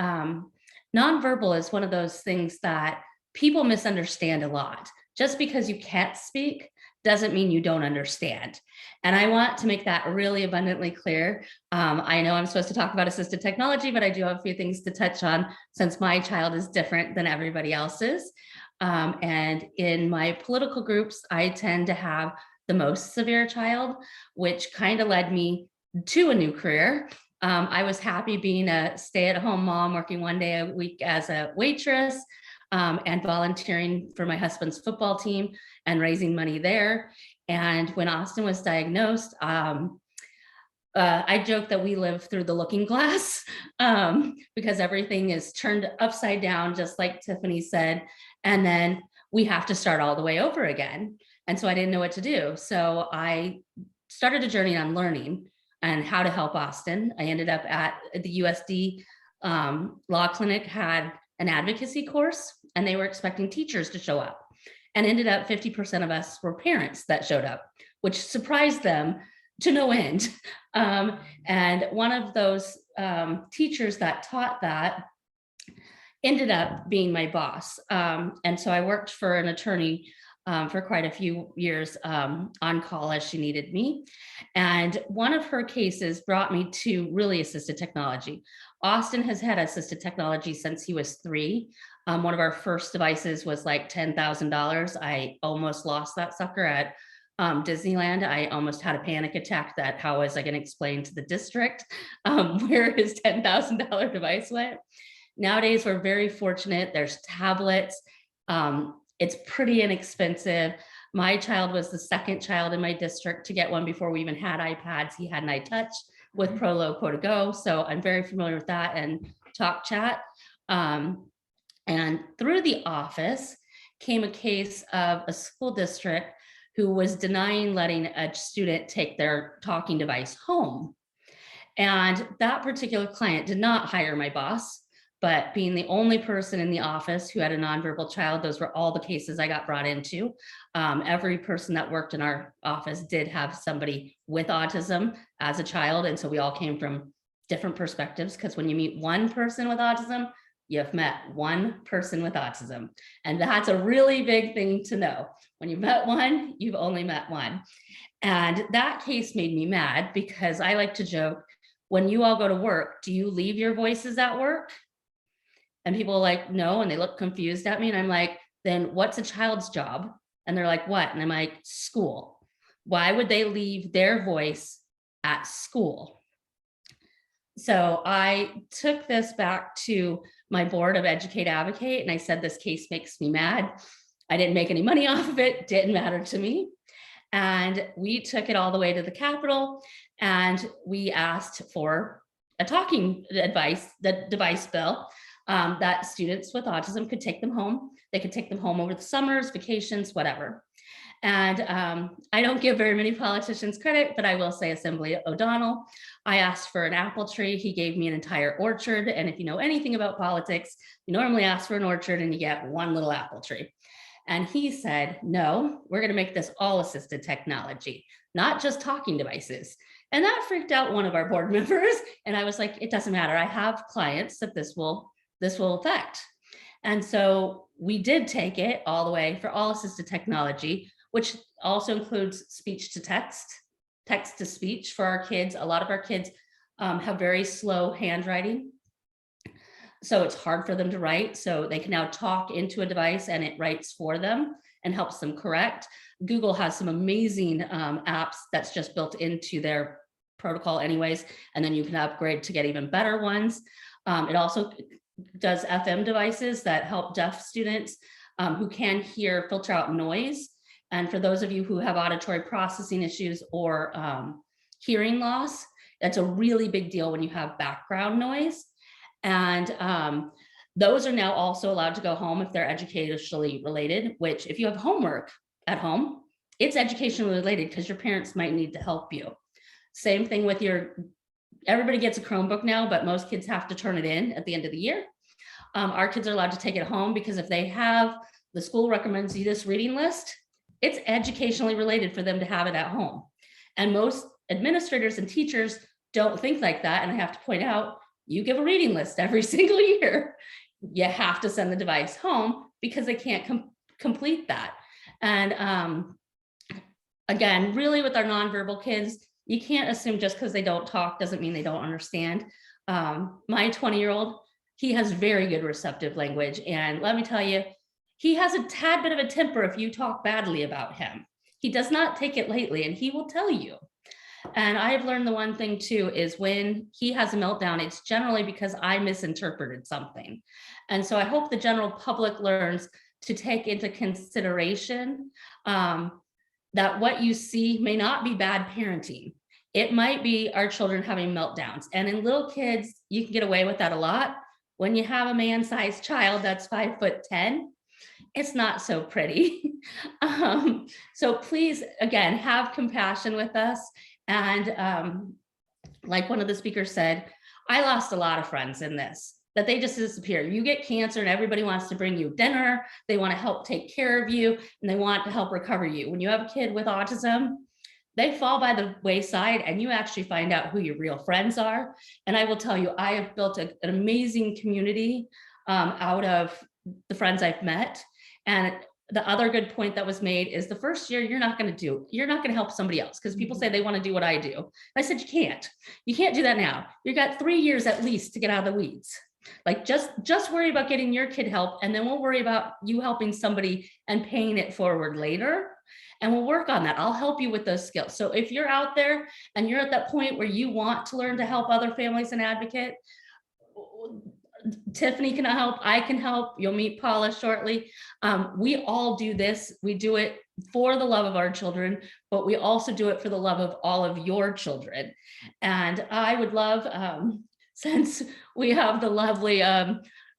nonverbal is one of those things that people misunderstand a lot. Just because you can't speak doesn't mean you don't understand. And I want to make that really abundantly clear. I know I'm supposed to talk about assistive technology, but I do have a few things to touch on since my child is different than everybody else's. And in my political groups, I tend to have the most severe child, which kind of led me to a new career. I was happy being a stay-at-home mom, working one day a week as a waitress, and volunteering for my husband's football team and raising money there. And when Austin was diagnosed, I joke that we live through the looking glass because everything is turned upside down, just like Tiffany said. And then we have to start all the way over again. And so I didn't know what to do. So I started a journey on learning and how to help Austin. I ended up at the USD Law Clinic, had an advocacy course, and they were expecting teachers to show up. And ended up 50% of us were parents that showed up, which surprised them to no end. And one of those teachers that taught that ended up being my boss. And so I worked for an attorney for quite a few years on call as she needed me. And one of her cases brought me to really assisted technology. Austin has had assisted technology since he was 3. One of our first devices was like $10,000. I almost lost that sucker at Disneyland. I almost had a panic attack that how was I going to explain to the district where his $10,000 device went. Nowadays, we're very fortunate. There's tablets. It's pretty inexpensive. My child was the second child in my district to get one before we even had iPads. He had an iTouch with Prolo Quo to Go. So I'm very familiar with that and Talk Chat. And through the office came a case of a school district who was denying letting a student take their talking device home. And that particular client did not hire my boss, but being the only person in the office who had a nonverbal child, those were all the cases I got brought into. Every person that worked in our office did have somebody with autism as a child. And so we all came from different perspectives, because when you meet one person with autism, you've met one person with autism. And that's a really big thing to know. When you've met one, you've only met one. And that case made me mad, because I like to joke, when you all go to work, do you leave your voices at work? And people are like, no, and they look confused at me. And I'm like, then what's a child's job? And they're like, what? And I'm like, school. Why would they leave their voice at school? So I took this back to my board of Educate Advocate, and I said, this case makes me mad. I didn't make any money off of it, didn't matter to me. And we took it all the way to the Capitol, and we asked for a talking device bill, that students with autism could take them home. They could take them home over the summers, vacations, whatever. And I don't give very many politicians credit, but I will say Assembly O'Donnell. I asked for an apple tree. He gave me an entire orchard. And if you know anything about politics, you normally ask for an orchard and you get one little apple tree. And he said, no, we're going to make this all assisted technology, not just talking devices. And that freaked out one of our board members. And I was like, it doesn't matter. I have clients that this will affect. And so we did take it all the way for all assisted technology, which also includes speech to text, text to speech for our kids. A lot of our kids have very slow handwriting, so it's hard for them to write. So they can now talk into a device and it writes for them and helps them correct. Google has some amazing apps that's just built into their protocol anyways, and then you can upgrade to get even better ones. It also does FM devices that help deaf students who can hear, filter out noise. And for those of you who have auditory processing issues or hearing loss, that's a really big deal when you have background noise. And those are now also allowed to go home if they're educationally related, which if you have homework at home, it's educationally related because your parents might need to help you. Same thing with everybody gets a Chromebook now, but most kids have to turn it in at the end of the year. Our kids are allowed to take it home because if they have, the school recommends you this reading list, it's educationally related for them to have it at home. And most administrators and teachers don't think like that. And I have to point out, you give a reading list every single year. You have to send the device home because they can't complete that. And again, really with our nonverbal kids, you can't assume just because they don't talk doesn't mean they don't understand. My 20-year-old, he has very good receptive language. And let me tell you, he has a tad bit of a temper if you talk badly about him. He does not take it lightly, and he will tell you. And I've learned the one thing too is when he has a meltdown, it's generally because I misinterpreted something. And so I hope the general public learns to take into consideration that what you see may not be bad parenting. It might be our children having meltdowns. And in little kids, you can get away with that a lot. When you have a man-sized child that's 5'10", it's not so pretty. So please, again, have compassion with us. And like one of the speakers said, I lost a lot of friends in this, that they just disappear. You get cancer and everybody wants to bring you dinner. They want to help take care of you and they want to help recover you. When you have a kid with autism, they fall by the wayside and you actually find out who your real friends are. And I will tell you, I have built an amazing community out of the friends I've met. And the other good point that was made is the first year you're not going to help somebody else because people say they want to do what I do. I said, you can't do that now. You got 3 years at least to get out of the weeds. Like just worry about getting your kid help. And then we'll worry about you helping somebody and paying it forward later. And we'll work on that. I'll help you with those skills. So if you're out there and you're at that point where you want to learn to help other families and advocate, Tiffany can help, I can help. You'll meet Paula shortly. We all do this. We do it for the love of our children, but we also do it for the love of all of your children. And I would love, since we have the lovely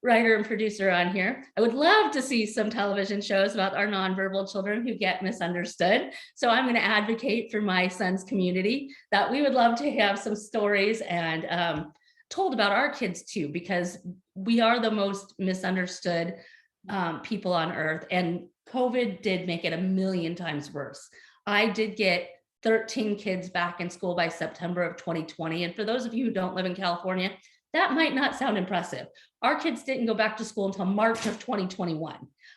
writer and producer on here. I would love to see some television shows about our nonverbal children who get misunderstood. So I'm going to advocate for my son's community that we would love to have some stories and told about our kids too, because we are the most misunderstood people on earth. And COVID did make it a million times worse. I did get 13 kids back in school by September of 2020. And for those of you who don't live in California, that might not sound impressive. Our kids didn't go back to school until March of 2021.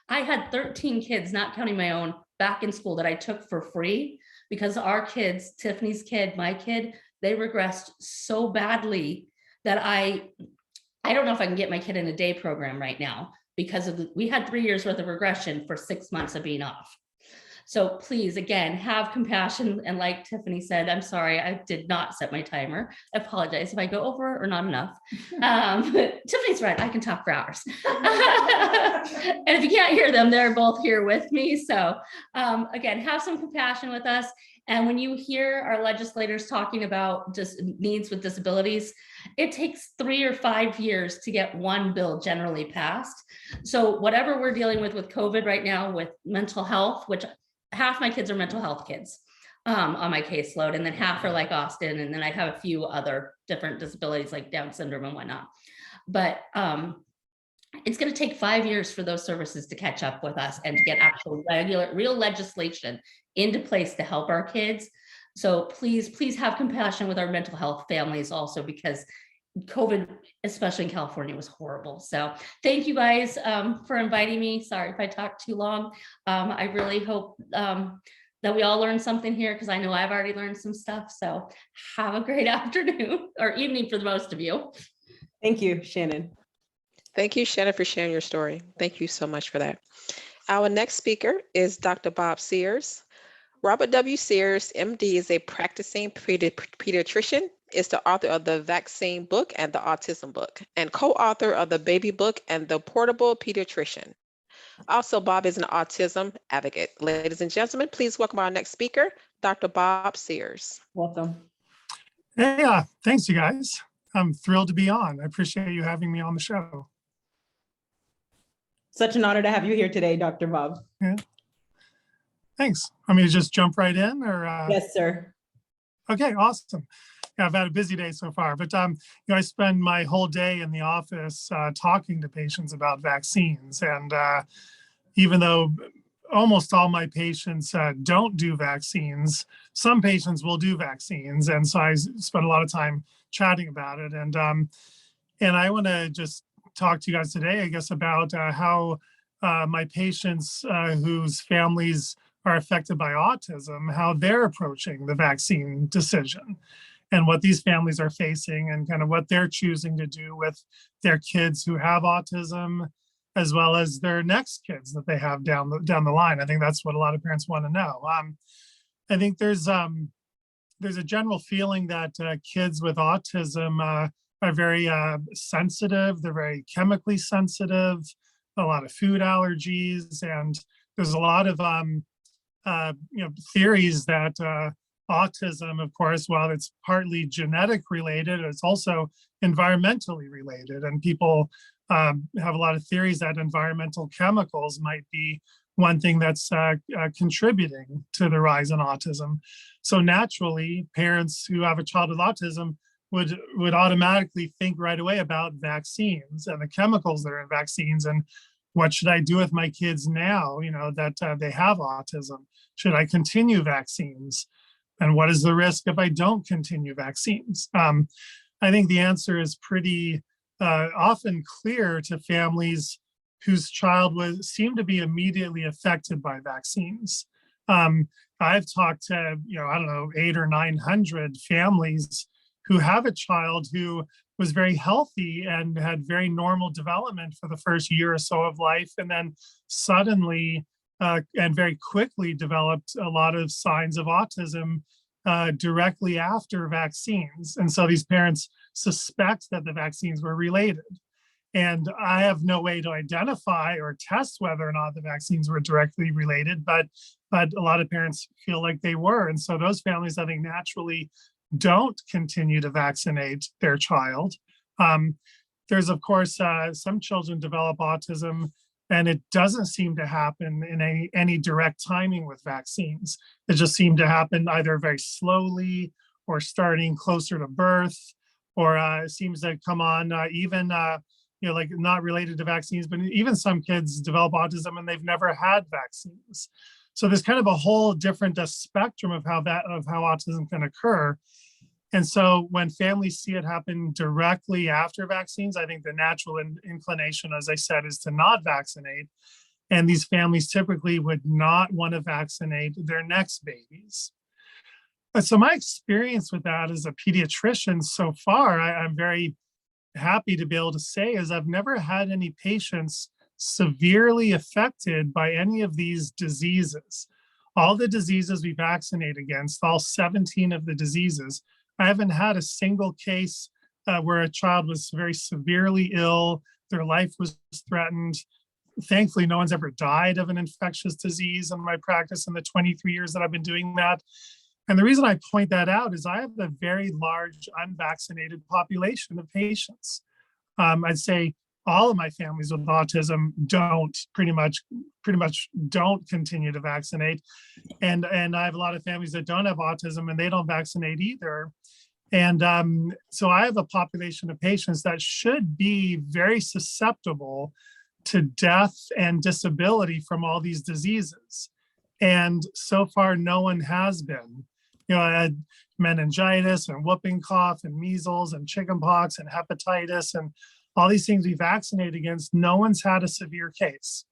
I had 13 kids, not counting my own, back in school that I took for free because our kids, Tiffany's kid, my kid, they regressed so badly that I don't know if I can get my kid in a day program right now because we had 3 years worth of regression for 6 months of being off. So please, again, have compassion. And like Tiffany said, I'm sorry, I did not set my timer. I apologize if I go over or not enough. Tiffany's right, I can talk for hours. And if you can't hear them, they're both here with me. So again, have some compassion with us. And when you hear our legislators talking about just needs with disabilities, it takes 3 or 5 years to get one bill generally passed. So whatever we're dealing with COVID right now with mental health, which half my kids are mental health kids on my caseload, and then half are like Austin, and then I have a few other different disabilities like Down syndrome and whatnot. But it's going to take 5 years for those services to catch up with us and to get actual real legislation into place to help our kids. So please have compassion with our mental health families also, because COVID, especially in California, was horrible. So thank you guys for inviting me. Sorry if I talked too long. I really hope that we all learned something here, because I know I've already learned some stuff. So have a great afternoon or evening for the most of you. Thank you, Shannon. Thank you, Shannon, for sharing your story. Thank you so much for that. Our next speaker is Dr. Bob Sears. Robert W. Sears, MD, is a practicing pediatrician, is the author of the Vaccine book and the Autism book, and co-author of the Baby book and the Portable Pediatrician. Also, Bob is an autism advocate. Ladies and gentlemen, please welcome our next speaker, Dr. Bob Sears. Welcome. Hey, thanks, you guys. I'm thrilled to be on. I appreciate you having me on the show. Such an honor to have you here today, Dr. Bob. Yeah. Thanks. Want me to just jump right in, or? Yes, sir. Okay, awesome. Yeah, I've had a busy day so far, but I spend my whole day in the office talking to patients about vaccines, and even though almost all my patients don't do vaccines, some patients will do vaccines, and so I spend a lot of time chatting about it. And I want to just talk to you guys today, I guess, about how my patients whose families are affected by autism, how they're approaching the vaccine decision, and what these families are facing, and kind of what they're choosing to do with their kids who have autism, as well as their next kids that they have down the line. I think that's what a lot of parents want to know. I think there's a general feeling that kids with autism are very sensitive. They're very chemically sensitive, a lot of food allergies, and there's a lot of theories that autism, of course, while it's partly genetic related, it's also environmentally related. And people have a lot of theories that environmental chemicals might be one thing that's contributing to the rise in autism. So naturally, parents who have a child with autism would automatically think right away about vaccines and the chemicals that are in vaccines, and what should I do with my kids now, that they have autism? Should I continue vaccines? And what is the risk if I don't continue vaccines? I think the answer is pretty often clear to families whose child seemed to be immediately affected by vaccines. I've talked to, 800 or 900 families who have a child who was very healthy and had very normal development for the first year or so of life, and then suddenly and very quickly developed a lot of signs of autism directly after vaccines. And so these parents suspect that the vaccines were related. And I have no way to identify or test whether or not the vaccines were directly related, but a lot of parents feel like they were. And so those families, I think, naturally don't continue to vaccinate their child. There's, of course, some children develop autism, and it doesn't seem to happen in any direct timing with vaccines. It just seemed to happen either very slowly or starting closer to birth, or it seems to come on even, like not related to vaccines, but even some kids develop autism and they've never had vaccines. So there's kind of a whole different spectrum of how autism can occur. And so when families see it happen directly after vaccines, I think the natural inclination, as I said, is to not vaccinate. And these families typically would not want to vaccinate their next babies. So my experience with that as a pediatrician so far, I'm very happy to be able to say, is I've never had any patients severely affected by any of these diseases. All the diseases we vaccinate against, all 17 of the diseases, I haven't had a single case where a child was very severely ill, their life was threatened. Thankfully, no one's ever died of an infectious disease in my practice in the 23 years that I've been doing that. And the reason I point that out is I have a very large unvaccinated population of patients. I'd say all of my families with autism don't pretty much don't continue to vaccinate. And I have a lot of families that don't have autism and they don't vaccinate either. And so I have a population of patients that should be very susceptible to death and disability from all these diseases. And so far, no one has been. I had meningitis and whooping cough and measles and chickenpox and hepatitis and all these things we vaccinate against. No one's had a severe case.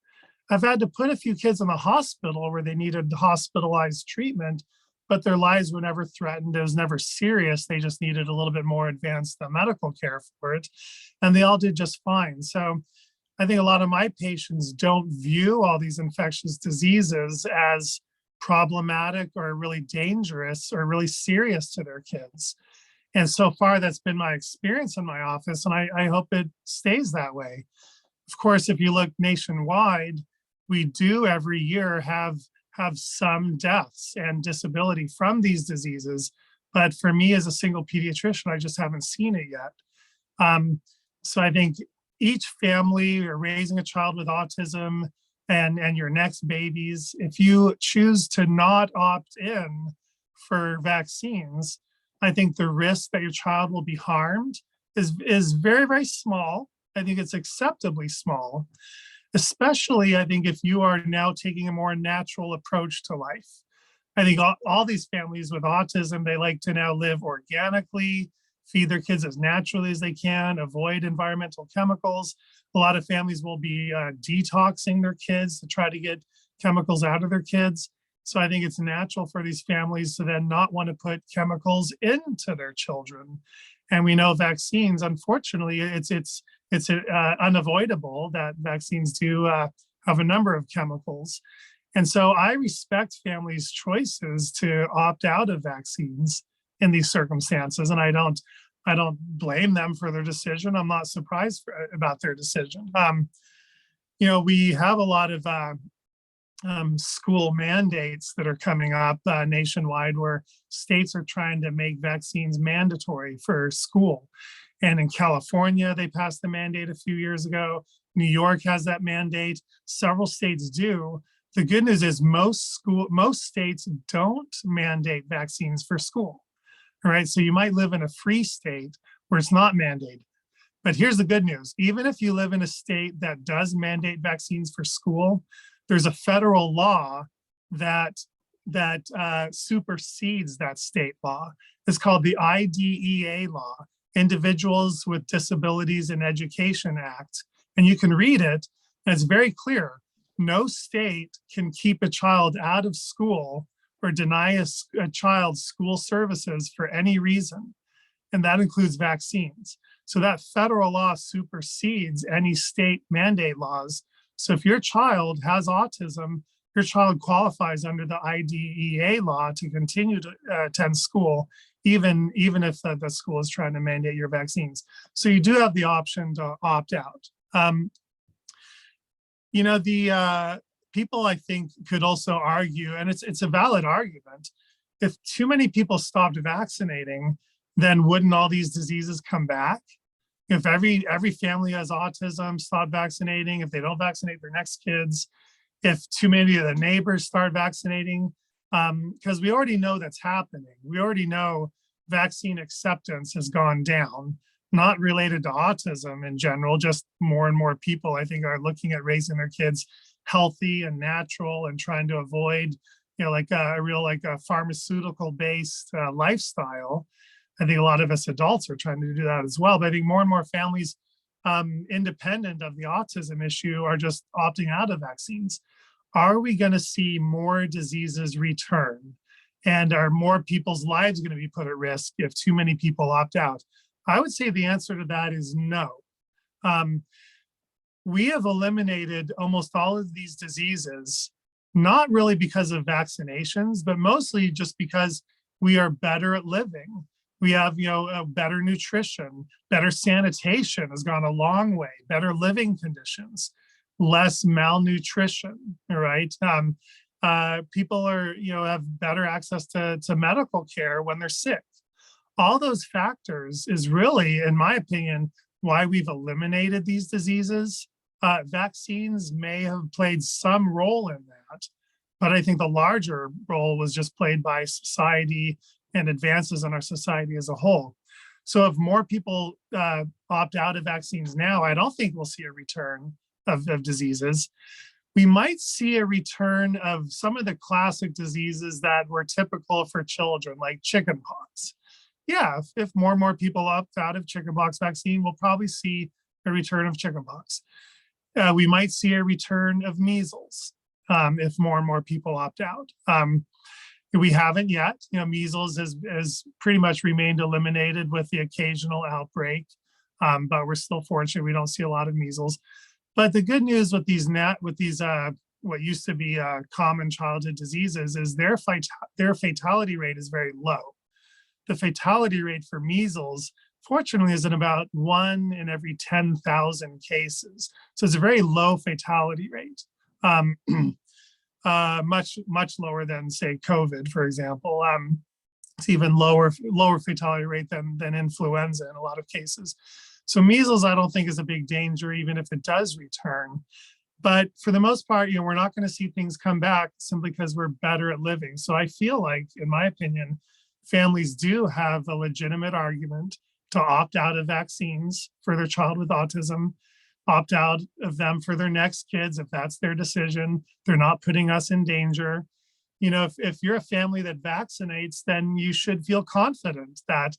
I've had to put a few kids in the hospital where they needed hospitalized treatment, but their lives were never threatened. It was never serious. They just needed a little bit more advanced medical care for it. And they all did just fine. So I think a lot of my patients don't view all these infectious diseases as problematic or really dangerous or really serious to their kids. And so far, that's been my experience in my office, and I hope it stays that way. Of course, if you look nationwide, we do every year have some deaths and disability from these diseases. But for me as a single pediatrician, I just haven't seen it yet. So I think each family, you're raising a child with autism, and your next babies, if you choose to not opt in for vaccines, I think the risk that your child will be harmed is very, very small. I think it's acceptably small, especially I think if you are now taking a more natural approach to life. I think all these families with autism, they like to now live organically, feed their kids as naturally as they can, avoid environmental chemicals. A lot of families will be detoxing their kids to try to get chemicals out of their kids. So I think it's natural for these families to then not want to put chemicals into their children. And we know vaccines, unfortunately, it's unavoidable that vaccines do have a number of chemicals. And so I respect families' choices to opt out of vaccines in these circumstances. And I don't blame them for their decision. I'm not surprised about their decision. We have a lot of school mandates that are coming up nationwide where states are trying to make vaccines mandatory for school. And in California, they passed the mandate a few years ago. New York has that mandate. Several states do. The good news is most states don't mandate vaccines for school. All right, so you might live in a free state where it's not mandated. But here's the good news. Even if you live in a state that does mandate vaccines for school, there's a federal law that supersedes that state law. It's called the IDEA law, Individuals with Disabilities in Education Act. And you can read it, and it's very clear. No state can keep a child out of school or deny a child school services for any reason. And that includes vaccines. So that federal law supersedes any state mandate laws. So if your child has autism, your child qualifies under the IDEA law to continue to attend school, even if the school is trying to mandate your vaccines. So you do have the option to opt out. The people, I think, could also argue, and it's a valid argument, if too many people stopped vaccinating, then wouldn't all these diseases come back? If every family has autism, stop vaccinating. If they don't vaccinate their next kids, if too many of the neighbors start vaccinating, because we already know that's happening. We already know vaccine acceptance has gone down, not related to autism in general, just more and more people, I think, are looking at raising their kids healthy and natural and trying to avoid, like a real, like a pharmaceutical based lifestyle. I think a lot of us adults are trying to do that as well. But I think more and more families, independent of the autism issue, are just opting out of vaccines. Are we going to see more diseases return? And are more people's lives going to be put at risk if too many people opt out? I would say the answer to that is no. We have eliminated almost all of these diseases, not really because of vaccinations, but mostly just because we are better at living. We have, better nutrition, better sanitation has gone a long way, better living conditions, less malnutrition, right? People are, have better access to medical care when they're sick. All those factors is really, in my opinion, why we've eliminated these diseases. Vaccines may have played some role in that, but I think the larger role was just played by society and advances in our society as a whole. So if more people opt out of vaccines now, I don't think we'll see a return of diseases. We might see a return of some of the classic diseases that were typical for children, like chickenpox. Yeah, if more and more people opt out of chickenpox vaccine, we'll probably see a return of chickenpox. We might see a return of measles if more and more people opt out. We haven't yet. Measles has pretty much remained eliminated with the occasional outbreak, but we're still fortunate we don't see a lot of measles. But the good news with these what used to be common childhood diseases is their fatality rate is very low. The fatality rate for measles, fortunately, is at about 1 in every 10,000 cases. So it's a very low fatality rate, much lower than, say, COVID, for example. It's even lower fatality rate than influenza in a lot of cases. So measles, I don't think, is a big danger, even if it does return. But for the most part, we're not going to see things come back simply because we're better at living. So I feel like, in my opinion, families do have a legitimate argument to opt out of vaccines for their child with autism, opt out of them for their next kids if that's their decision. They're not putting us in danger. If you're a family that vaccinates, then you should feel confident that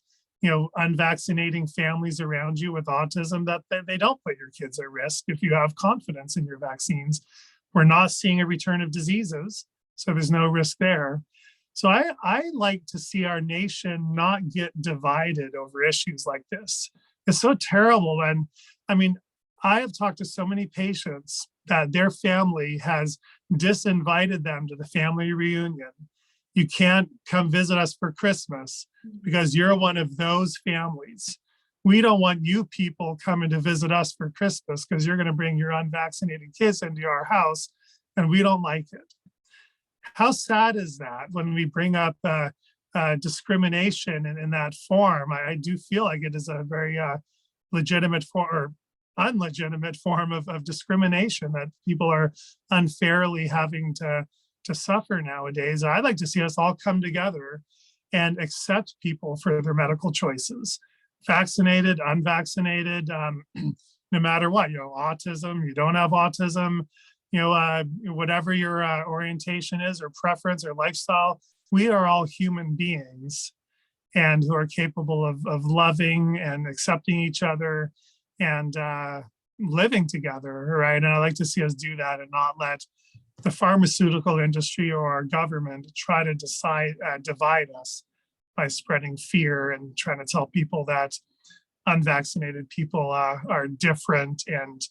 unvaccinating families around you with autism, that they don't put your kids at risk if you have confidence in your vaccines. We're not seeing a return of diseases, so there's no risk there. So I like to see our nation not get divided over issues like this. It's so terrible. And I mean, I have talked to so many patients that their family has disinvited them to the family reunion. You can't come visit us for Christmas because you're one of those families. We don't want you people coming to visit us for Christmas because you're going to bring your unvaccinated kids into our house, and we don't like it. How sad is that when we bring up discrimination in that form? I do feel like it is a very legitimate or unlegitimate form of discrimination that people are unfairly having to suffer nowadays. I'd like to see us all come together and accept people for their medical choices, vaccinated, unvaccinated, no matter what, autism, you don't have autism, whatever your orientation is or preference or lifestyle, we are all human beings and who are capable of loving and accepting each other and living together, right? And I like to see us do that and not let the pharmaceutical industry or our government try to divide us by spreading fear and trying to tell people that unvaccinated people are different and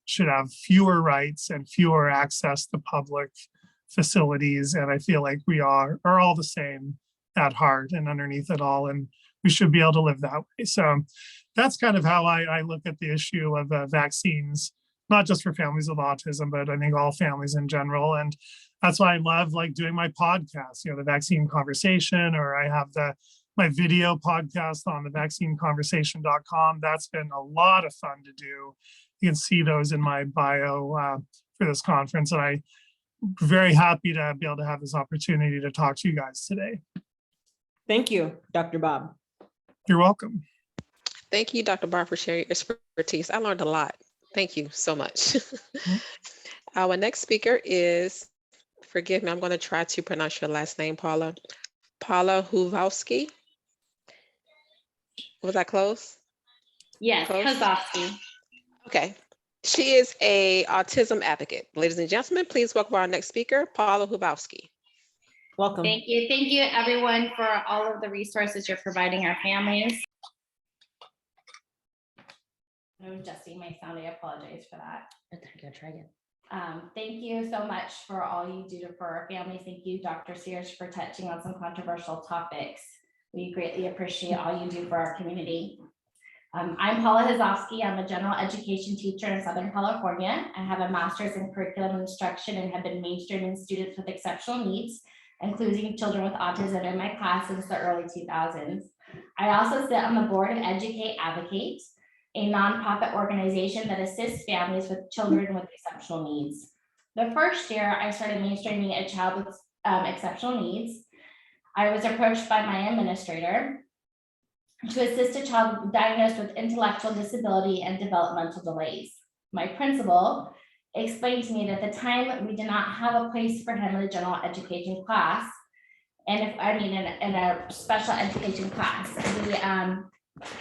should have fewer rights and fewer access to public facilities. And I feel like we are all the same at heart and underneath it all, and we should be able to live that way. So that's kind of how I look at the issue of vaccines, not just for families with autism, but I think all families in general. And that's why I love doing my podcast, the vaccine conversation, or I have my video podcast on the vaccineconversation.com. That's been a lot of fun to do. You can see those in my bio for this conference. And I'm very happy to be able to have this opportunity to talk to you guys today. Thank you, Dr. Bob. You're welcome. Thank you, Dr. Barr, for sharing your expertise. I learned a lot. Thank you so much. Our next speaker is, forgive me, I'm going to try to pronounce your last name, Paula. Paula Hovoski. Was that close? Yes, Close? Hovoski. Okay. She is a autism advocate. Ladies and gentlemen, please welcome our next speaker, Paula Hovoski. Welcome. Thank you. Thank you, everyone, for all of the resources you're providing our families. I'm adjusting my sound. I apologize for that. Try again. Thank you so much for all you do for our families. Thank you, Dr. Sears, for touching on some controversial topics. We greatly appreciate all you do for our community. I'm Paula Hovoski. I'm a general education teacher in Southern California. I have a master's in curriculum instruction and have been mainstreaming students with exceptional needs, including children with autism, in my class since the early 2000s. I also sit on the board of Educate Advocate, a nonprofit organization that assists families with children with exceptional needs. The first year I started mainstreaming a child with exceptional needs, I was approached by my administrator to assist a child diagnosed with intellectual disability and developmental delays. My principal explained to me that at the time we did not have a place for him in a general education class, and in a special education class.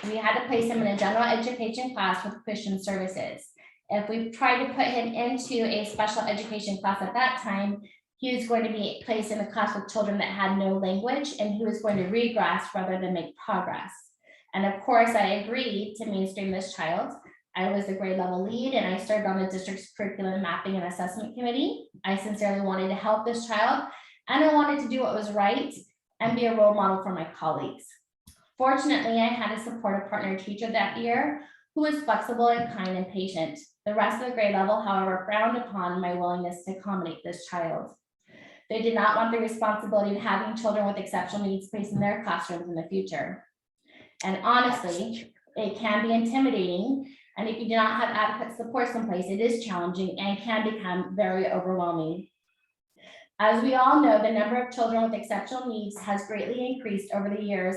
We had to place him in a general education class with Christian services. If we tried to put him into a special education class at that time, he was going to be placed in a class with children that had no language, and he was going to regress rather than make progress. And of course, I agreed to mainstream this child. I was the grade level lead, and I served on the district's curriculum mapping and assessment committee. I sincerely wanted to help this child, and I wanted to do what was right and be a role model for my colleagues. Fortunately, I had a supportive partner teacher that year who was flexible and kind and patient. The rest of the grade level, however, frowned upon my willingness to accommodate this child. They did not want the responsibility of having children with exceptional needs placed in their classrooms in the future. And honestly, it can be intimidating. And if you do not have adequate supports in place, it is challenging and can become very overwhelming. As we all know, the number of children with exceptional needs has greatly increased over the years,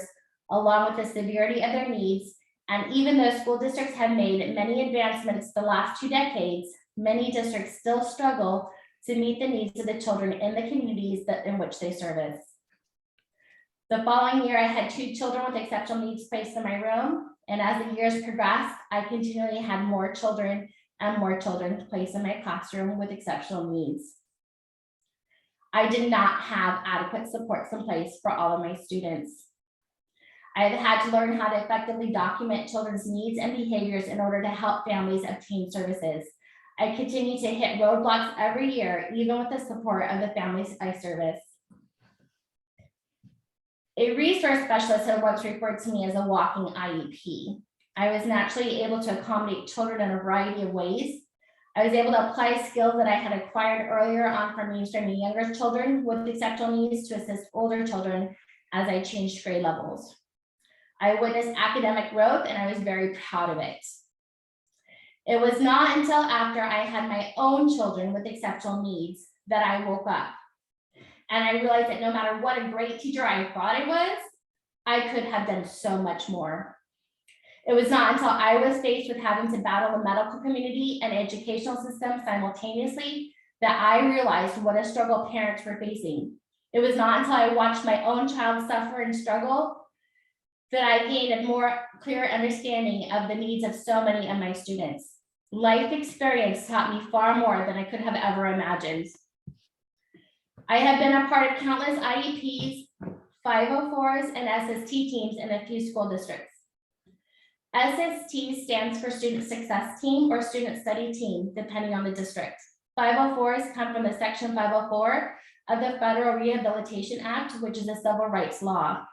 along with the severity of their needs. And even though school districts have made many advancements the last 2 decades, many districts still struggle to meet the needs of the children in the communities in which they service. The following year, I had 2 children with exceptional needs placed in my room. And as the years progressed, I continually had more children and more children placed in my classroom with exceptional needs. I did not have adequate supports in place for all of my students. I have had to learn how to effectively document children's needs and behaviors in order to help families obtain services. I continue to hit roadblocks every year, even with the support of the families I service. A resource specialist had once referred to me as a walking IEP. I was naturally able to accommodate children in a variety of ways. I was able to apply skills that I had acquired earlier on from mainstreaming younger children with exceptional needs to assist older children as I changed grade levels. I witnessed academic growth, and I was very proud of it. It was not until after I had my own children with exceptional needs that I woke up. And I realized that no matter what a great teacher I thought I was, I could have done so much more. It was not until I was faced with having to battle the medical community and educational system simultaneously that I realized what a struggle parents were facing. It was not until I watched my own child suffer and struggle that I gained a more clear understanding of the needs of so many of my students. Life experience taught me far more than I could have ever imagined. I have been a part of countless IEPs, 504s, and SST teams in a few school districts. SST stands for Student Success Team or Student Study Team, depending on the district. 504s come from the Section 504 of the Federal Rehabilitation Act, which is a civil rights law.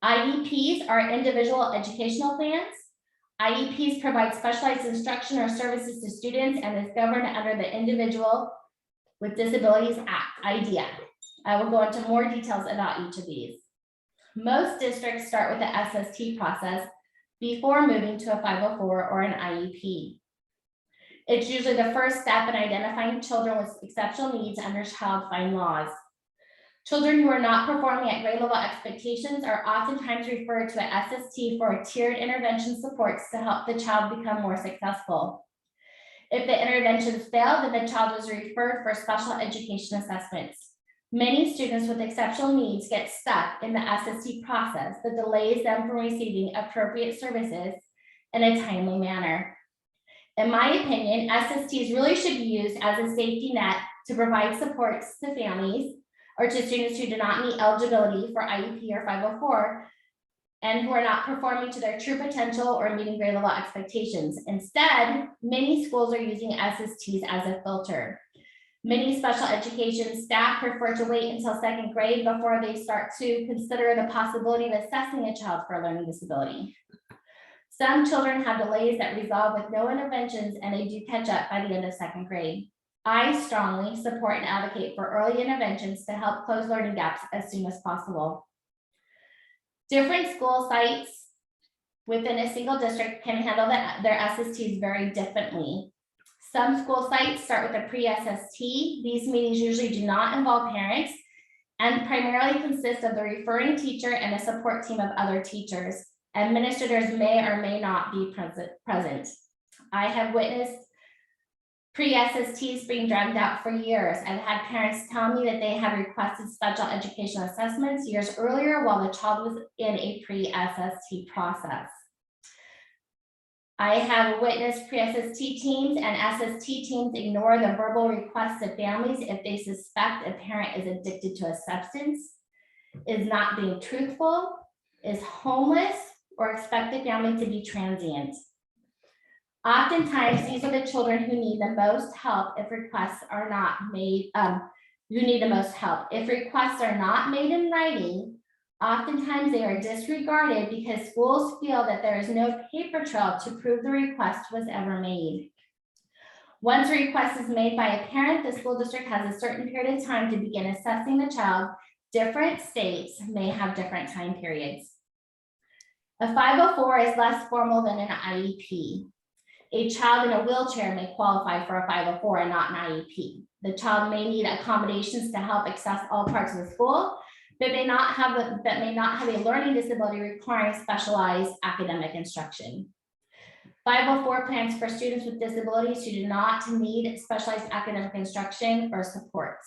IEPs are individual educational plans. IEPs provide specialized instruction or services to students and is governed under the Individual with Disabilities Act, IDEA. I will go into more details about each of these. Most districts start with the SST process before moving to a 504 or an IEP. It's usually the first step in identifying children with exceptional needs under child find laws. Children who are not performing at grade level expectations are oftentimes referred to an SST for tiered intervention supports to help the child become more successful. If the interventions fail, then the child is referred for special education assessments. Many students with exceptional needs get stuck in the SST process that delays them from receiving appropriate services in a timely manner. In my opinion, SSTs really should be used as a safety net to provide supports to families or to students who do not meet eligibility for IEP or 504 and who are not performing to their true potential or meeting grade level expectations. Instead, many schools are using SSTs as a filter. Many special education staff prefer to wait until second grade before they start to consider the possibility of assessing a child for a learning disability. Some children have delays that resolve with no interventions, and they do catch up by the end of second grade. I strongly support and advocate for early interventions to help close learning gaps as soon as possible. Different school sites within a single district can handle their SSTs very differently. Some school sites start with a pre-SST. These meetings usually do not involve parents and primarily consist of the referring teacher and a support team of other teachers. Administrators may or may not be present. I have witnessed pre-SSTs being dragged out for years. I've had parents tell me that they had requested special education assessments years earlier while the child was in a pre-SST process. I have witnessed pre-SST teams and SST teams ignore the verbal requests of families if they suspect a parent is addicted to a substance, is not being truthful, is homeless, or expect the family to be transient. Oftentimes, these are the children who need the most help if requests are not made, If requests are not made in writing, oftentimes they are disregarded because schools feel that there is no paper trail to prove the request was ever made. Once a request is made by a parent, the school district has a certain period of time to begin assessing the child. Different states may have different time periods. A 504 is less formal than an IEP. A child in a wheelchair may qualify for a 504 and not an IEP. The child may need accommodations to help access all parts of the school, but may not have a learning disability requiring specialized academic instruction. 504 plans for students with disabilities who do not need specialized academic instruction or support.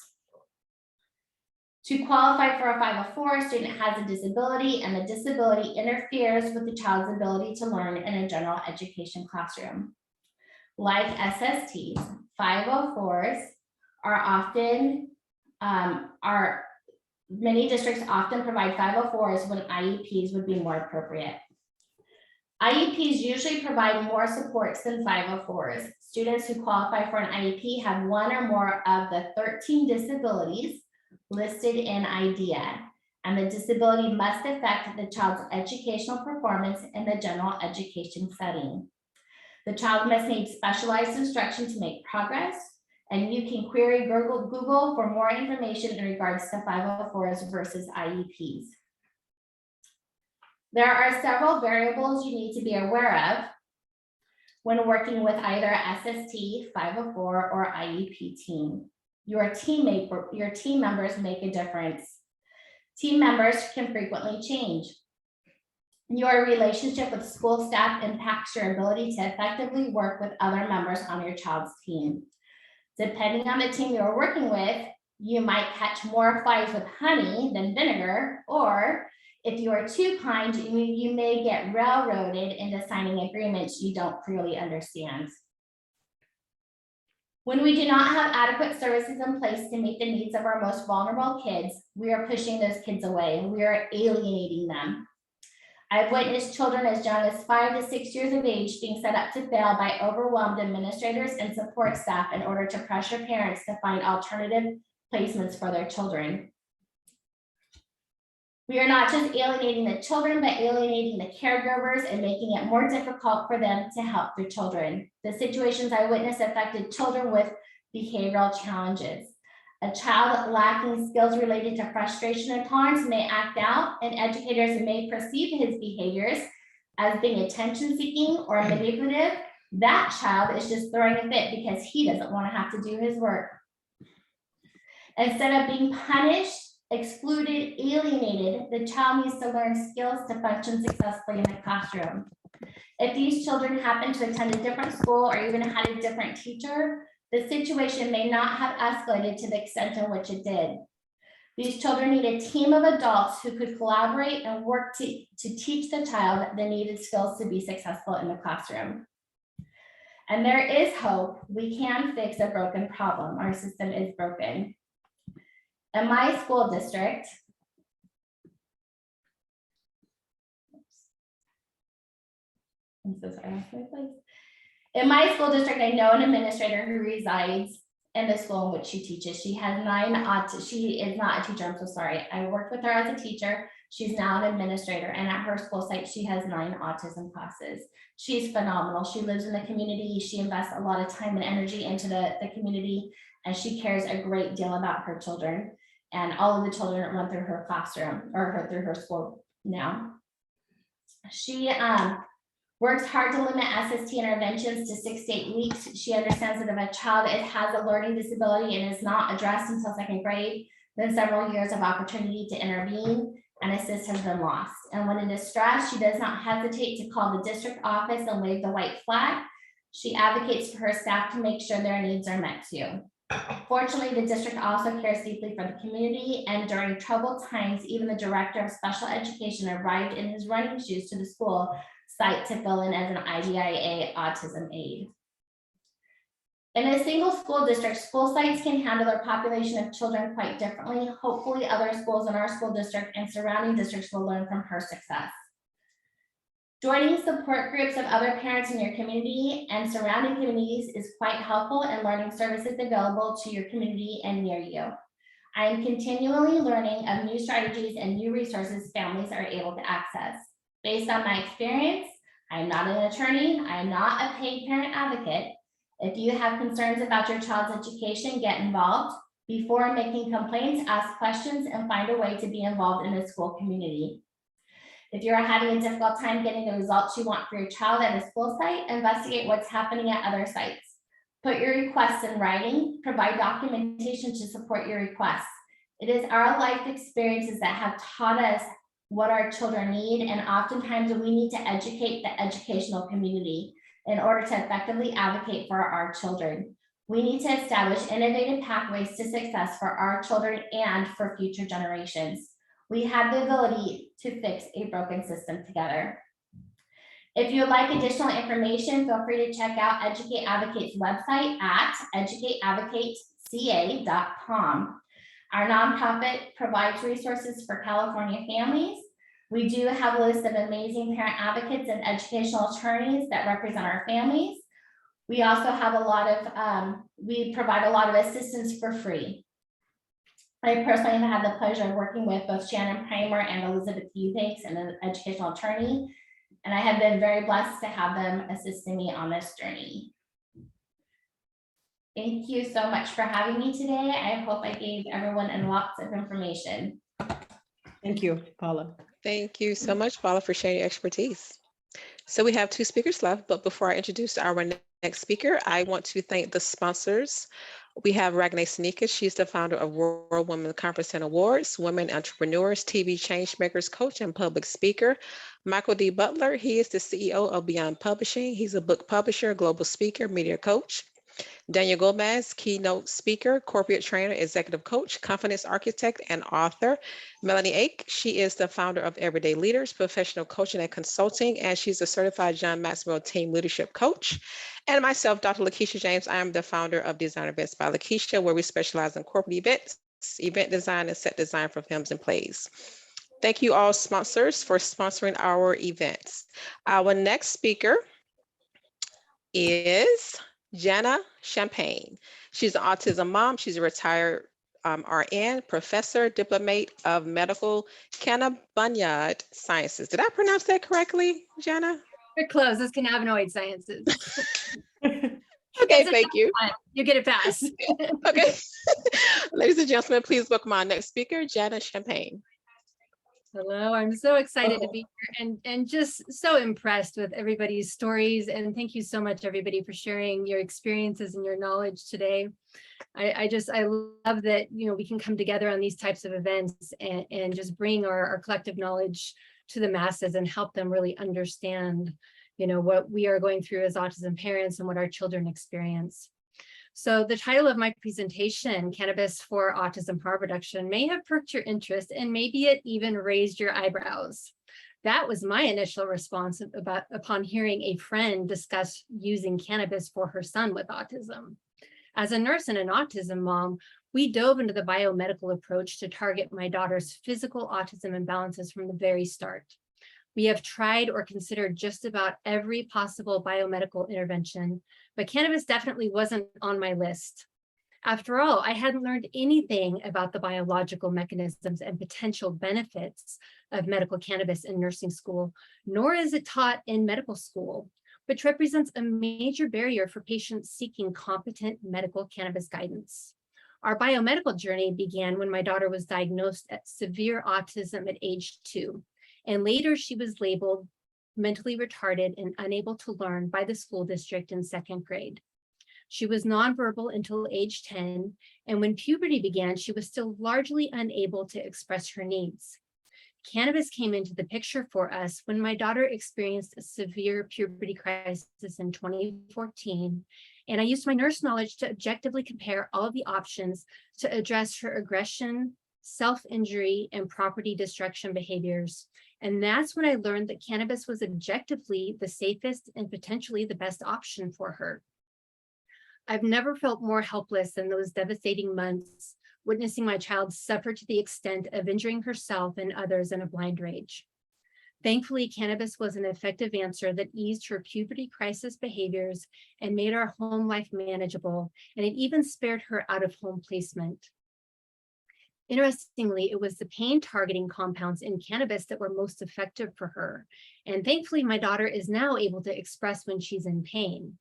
To qualify for a 504, a student has a disability and the disability interferes with the child's ability to learn in a general education classroom. Like SSTs, 504s are often, many districts often provide 504s when IEPs would be more appropriate. IEPs usually provide more supports than 504s. Students who qualify for an IEP have one or more of the 13 disabilities listed in IDEA, and the disability must affect the child's educational performance in the general education setting. The child must need specialized instruction to make progress, and you can query Google for more information in regards to 504s versus IEPs. There are several variables you need to be aware of when working with either SST, 504, or IEP team. Your team members make a difference. Team members can frequently change. Your relationship with school staff impacts your ability to effectively work with other members on your child's team. Depending on the team you're working with, you might catch more flies with honey than vinegar, or if you are too kind, you may get railroaded into signing agreements you don't clearly understand. When we do not have adequate services in place to meet the needs of our most vulnerable kids, we are pushing those kids away and we are alienating them. I've witnessed children as young as 5 to 6 years of age being set up to fail by overwhelmed administrators and support staff in order to pressure parents to find alternative placements for their children. We are not just alienating the children, but alienating the caregivers and making it more difficult for them to help their children. The situations I witnessed affected children with behavioral challenges. A child lacking skills related to frustration and tolerance may act out, and educators may perceive his behaviors as being attention seeking or manipulative. That child is just throwing a fit because he doesn't want to have to do his work. Instead of being punished, excluded, alienated, the child needs to learn skills to function successfully in the classroom. If these children happen to attend a different school or even had a different teacher, the situation may not have escalated to the extent in which it did. These children need a team of adults who could collaborate and work to teach the child the needed skills to be successful in the classroom. And there is hope. We can fix a broken problem. Our system is broken. In my school district, I'm so sorry, I lost my place. In my school district, I know an administrator who resides in the school in which she teaches. She has 9 autism. She is not a teacher, I'm so sorry. I worked with her as a teacher. She's now an administrator, and at her school site, she has 9 autism classes. She's phenomenal. She lives in the community. She invests a lot of time and energy into the community, and she cares a great deal about her children. And all of the children run through her classroom or through her school now. She works hard to limit SST interventions to 6 to 8 weeks. She understands that if a child has a learning disability and is not addressed until 2nd grade, then several years of opportunity to intervene and assist has been lost. And when in distress, she does not hesitate to call the district office and wave the white flag. She advocates for her staff to make sure their needs are met too. Fortunately, the district also cares deeply for the community, and during troubled times, even the director of special education arrived in his running shoes to the school site to fill in as an IDIA autism aide. In a single school district, school sites can handle their population of children quite differently. Hopefully, other schools in our school district and surrounding districts will learn from her success. Joining support groups of other parents in your community and surrounding communities is quite helpful in learning services available to your community and near you. I am continually learning of new strategies and new resources families are able to access. Based on my experience, I am not an attorney. I am not a paid parent advocate. If you have concerns about your child's education, get involved. Before making complaints, ask questions and find a way to be involved in the school community. If you're having a difficult time getting the results you want for your child at a school site, investigate what's happening at other sites. Put your requests in writing, provide documentation to support your requests. It is our life experiences that have taught us what our children need, and oftentimes we need to educate the educational community in order to effectively advocate for our children. We need to establish innovative pathways to success for our children and for future generations. We have the ability to fix a broken system together. If you would like additional information, feel free to check out Educate Advocate's website at educateadvocateca.com. Our nonprofit provides resources for California families. We do have a list of amazing parent advocates and educational attorneys that represent our families. We also have we provide a lot of assistance for free. I personally have had the pleasure of working with both Shannon Primer and Elizabeth Eubanks, an educational attorney, and I have been very blessed to have them assisting me on this journey. Thank you so much for having me today. I hope I gave everyone lots of information. Thank you, Paula. Thank you so much, Paula, for sharing your expertise. So we have 2 speakers left, but before I introduce our next speaker, I want to thank the sponsors. We have Regeline Sneaker. She's the founder of World Women Conference and Awards, Women Entrepreneurs, TV Changemakers Coach, and Public Speaker. Michael D. Butler, he is the CEO of Beyond Publishing. He's a book publisher, global speaker, media coach. Daniel Gomez, keynote speaker, corporate trainer, executive coach, confidence architect, and author. Melanie Ake, she is the founder of Everyday Leaders, professional coaching and consulting, and she's a certified John Maxwell team leadership coach. And myself, Dr. Lakisha James, I am the founder of Designer Events by Lakisha, where we specialize in corporate events, event design, and set design for films and plays. Thank you all sponsors for sponsoring our events. Our next speaker is Jenna Champagne. She's an autism mom. She's a retired RN, professor, diplomate of medical cannabinoid sciences. Did I pronounce that correctly, Jenna? You're close. It's cannabinoid sciences. Okay, It's a thank you. fun. You get it fast. Okay. Ladies and gentlemen, please welcome our next speaker, Jenna Champagne. Hello, I'm so excited to be here and just so impressed with everybody's stories. And thank you so much, everybody, for sharing your experiences and your knowledge today. I love that, we can come together on these types of events and just bring our collective knowledge to the masses and help them really understand, what we are going through as autism parents and what our children experience. So the title of my presentation, Cannabis for Autism Harm Reduction, may have perked your interest and maybe it even raised your eyebrows. That was my initial response upon hearing a friend discuss using cannabis for her son with autism. As a nurse and an autism mom, we dove into the biomedical approach to target my daughter's physical autism imbalances from the very start. We have tried or considered just about every possible biomedical intervention, but cannabis definitely wasn't on my list. After all, I hadn't learned anything about the biological mechanisms and potential benefits of medical cannabis in nursing school, nor is it taught in medical school, which represents a major barrier for patients seeking competent medical cannabis guidance. Our biomedical journey began when my daughter was diagnosed at severe autism at age 2. And later she was labeled mentally retarded and unable to learn by the school district in 2nd grade. She was nonverbal until age 10, and when puberty began, she was still largely unable to express her needs. Cannabis came into the picture for us when my daughter experienced a severe puberty crisis in 2014, and I used my nurse knowledge to objectively compare all of the options to address her aggression, self-injury, and property destruction behaviors. And that's when I learned that cannabis was objectively the safest and potentially the best option for her. I've never felt more helpless than those devastating months, witnessing my child suffer to the extent of injuring herself and others in a blind rage. Thankfully, cannabis was an effective answer that eased her puberty crisis behaviors and made our home life manageable, and it even spared her out-of-home placement. Interestingly, it was the pain targeting compounds in cannabis that were most effective for her. And thankfully, my daughter is now able to express when she's in pain.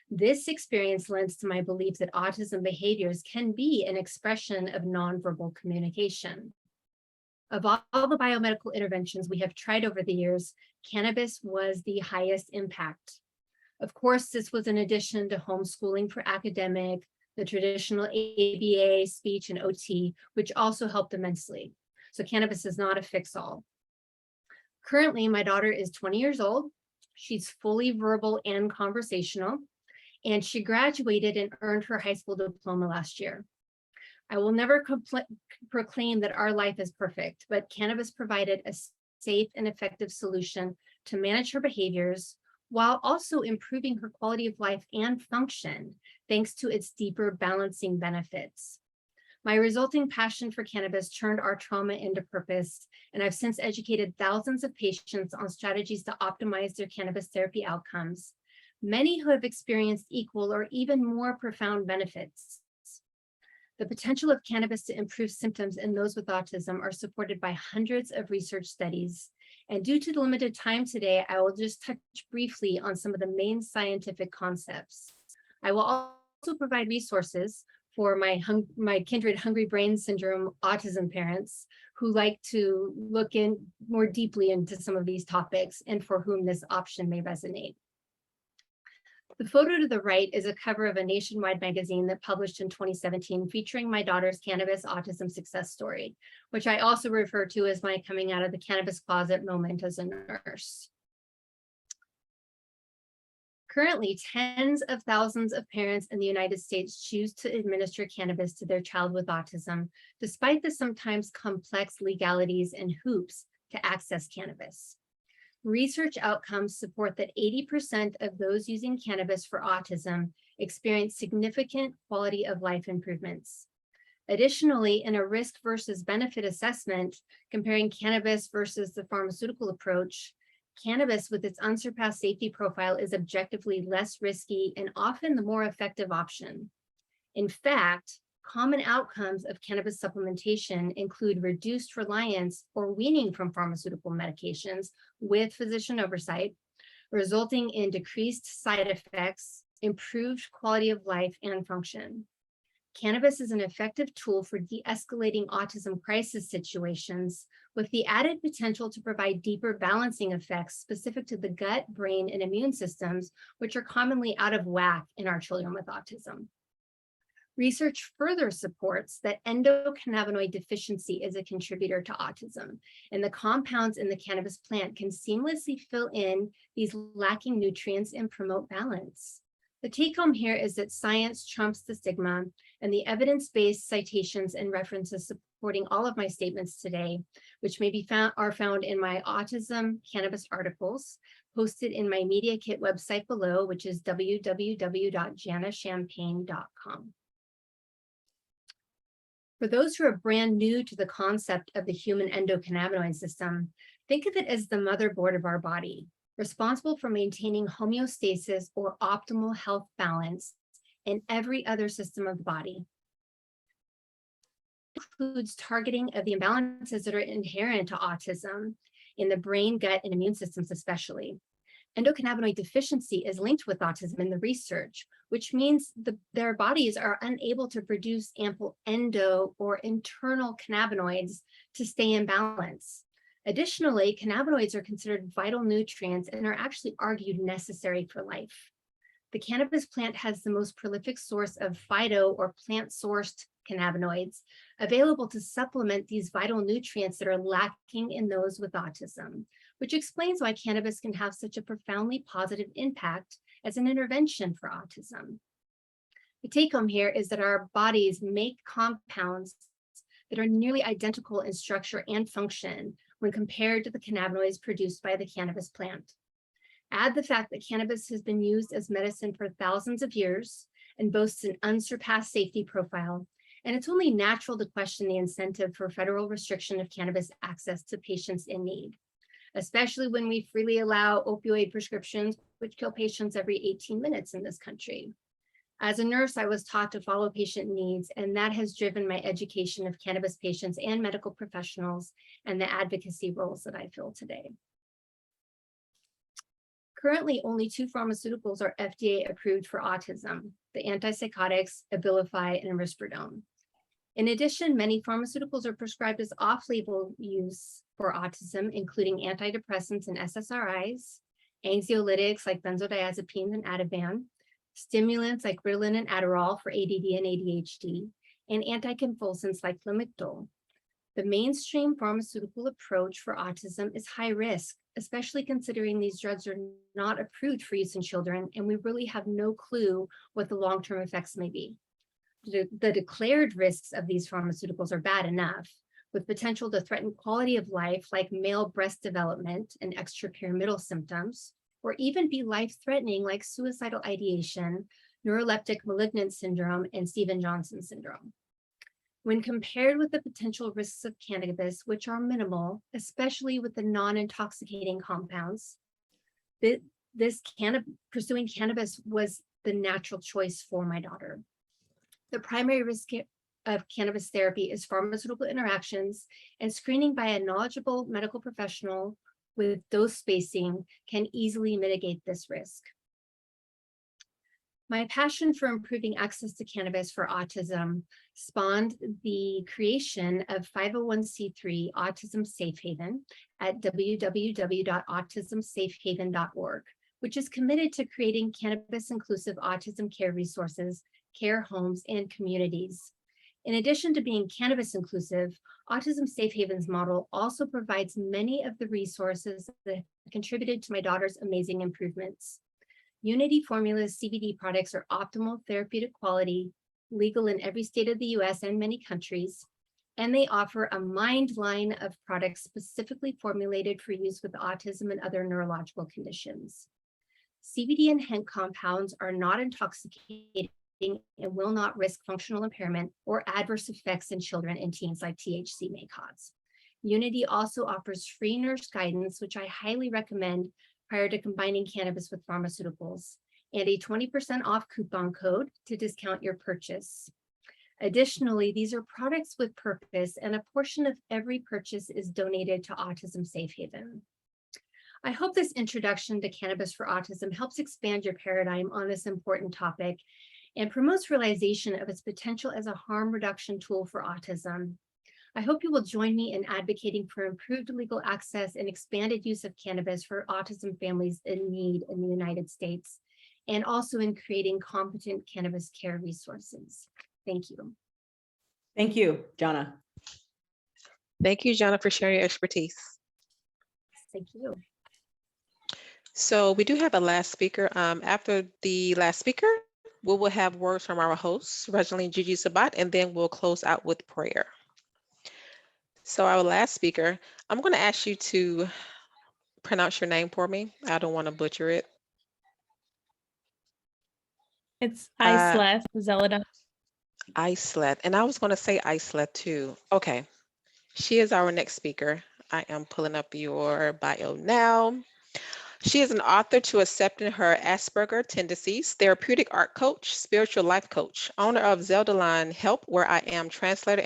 This experience lends to my belief that autism behaviors can be an expression of nonverbal communication. Of all the biomedical interventions we have tried over the years, cannabis was the highest impact. Of course, this was in addition to homeschooling for academic, the traditional ABA, speech, and OT, which also helped immensely. So cannabis is not a fix-all. Currently, my daughter is 20 years old. She's fully verbal and conversational, and she graduated and earned her high school diploma last year. I will never proclaim that our life is perfect, but cannabis provided a safe and effective solution to manage her behaviors while also improving her quality of life and function, thanks to its deeper balancing benefits. My resulting passion for cannabis turned our trauma into purpose, and I've since educated thousands of patients on strategies to optimize their cannabis therapy outcomes, many who have experienced equal or even more profound benefits. The potential of cannabis to improve symptoms in those with autism are supported by hundreds of research studies. And due to the limited time today, I will just touch briefly on some of the main scientific concepts. I will also provide resources for my kindred hungry brain syndrome autism parents who like to look in more deeply into some of these topics and for whom this option may resonate. The photo to the right is a cover of a nationwide magazine that published in 2017 featuring my daughter's cannabis autism success story, which I also refer to as my coming out of the cannabis closet moment as a nurse. Currently, tens of thousands of parents in the United States choose to administer cannabis to their child with autism, despite the sometimes complex legalities and hoops to access cannabis. Research outcomes support that 80% of those using cannabis for autism experience significant quality of life improvements. Additionally, in a risk versus benefit assessment, comparing cannabis versus the pharmaceutical approach, cannabis with its unsurpassed safety profile is objectively less risky and often the more effective option. In fact, common outcomes of cannabis supplementation include reduced reliance or weaning from pharmaceutical medications with physician oversight, resulting in decreased side effects, improved quality of life and function. Cannabis is an effective tool for de-escalating autism crisis situations with the added potential to provide deeper balancing effects specific to the gut, brain, and immune systems, which are commonly out of whack in our children with autism. Research further supports that endocannabinoid deficiency is a contributor to autism, and the compounds in the cannabis plant can seamlessly fill in these lacking nutrients and promote balance. The take home here is that science trumps the stigma, and the evidence-based citations and references supporting all of my statements today, which may be found in my autism cannabis articles posted in my media kit website below, which is www.jannachampagne.com. For those who are brand new to the concept of the human endocannabinoid system, think of it as the motherboard of our body, responsible for maintaining homeostasis or optimal health balance in every other system of the body. It includes targeting of the imbalances that are inherent to autism in the brain, gut, and immune systems especially. Endocannabinoid deficiency is linked with autism in the research, which means their bodies are unable to produce ample endo or internal cannabinoids to stay in balance. Additionally, cannabinoids are considered vital nutrients and are actually argued necessary for life. The cannabis plant has the most prolific source of phyto or plant-sourced cannabinoids available to supplement these vital nutrients that are lacking in those with autism, which explains why cannabis can have such a profoundly positive impact as an intervention for autism. The take home here is that our bodies make compounds that are nearly identical in structure and function when compared to the cannabinoids produced by the cannabis plant. Add the fact that cannabis has been used as medicine for thousands of years and boasts an unsurpassed safety profile, and it's only natural to question the incentive for federal restriction of cannabis access to patients in need, especially when we freely allow opioid prescriptions, which kill patients every 18 minutes in this country. As a nurse, I was taught to follow patient needs, and that has driven my education of cannabis patients and medical professionals and the advocacy roles that I fill today. Currently, only 2 pharmaceuticals are FDA approved for autism, the antipsychotics Abilify and Risperidone. In addition, many pharmaceuticals are prescribed as off-label use for autism, including antidepressants and SSRIs, anxiolytics like benzodiazepines and Ativan, stimulants like Ritalin and Adderall for ADD and ADHD, and anticonvulsants like Lamictal. The mainstream pharmaceutical approach for autism is high risk, especially considering these drugs are not approved for use in children, and we really have no clue what the long-term effects may be. The declared risks of these pharmaceuticals are bad enough, with potential to threaten quality of life like male breast development and extrapyramidal symptoms, or even be life-threatening like suicidal ideation, neuroleptic malignant syndrome, and Stevens-Johnson syndrome. When compared with the potential risks of cannabis, which are minimal, especially with the non-intoxicating compounds, pursuing cannabis was the natural choice for my daughter. The primary risk of cannabis therapy is pharmaceutical interactions, and screening by a knowledgeable medical professional with dose spacing can easily mitigate this risk. My passion for improving access to cannabis for autism spawned the creation of 501c3 Autism Safe Haven at www.autismsafehaven.org, which is committed to creating cannabis-inclusive autism care resources, care homes, and communities. In addition to being cannabis inclusive, Autism Safe Haven's model also provides many of the resources that contributed to my daughter's amazing improvements. Unity Formula's CBD products are optimal therapeutic quality, legal in every state of the US and many countries, and they offer a mind line of products specifically formulated for use with autism and other neurological conditions. CBD and hemp compounds are not intoxicating and will not risk functional impairment or adverse effects in children and teens like THC may cause. Unity also offers free nurse guidance, which I highly recommend prior to combining cannabis with pharmaceuticals, and a 20% off coupon code to discount your purchase. Additionally, these are products with purpose, and a portion of every purchase is donated to Autism Safe Haven. I hope this introduction to cannabis for autism helps expand your paradigm on this important topic and promotes realization of its potential as a harm reduction tool for autism. I hope you will join me in advocating for improved legal access and expanded use of cannabis for autism families in need in the United States, and also in creating competent cannabis care resources. Thank you. Thank you, Jana. Thank you, Jenna, for sharing your expertise. Thank you. So we do have a last speaker. After the last speaker, we will have words from our hosts, Regeline, Gigi, Sabbat, and then we'll close out with prayer. So our last speaker, I'm going to ask you to pronounce your name for me. I don't want to butcher it. It's Isleth, Zelda. Isleth, and I was going to say Isleth too. Okay, she is our next speaker. I am pulling up your bio now. She is an author to Accepting Her Asperger Tendencies, therapeutic art coach, spiritual life coach, owner of Zelda Help, where I am translator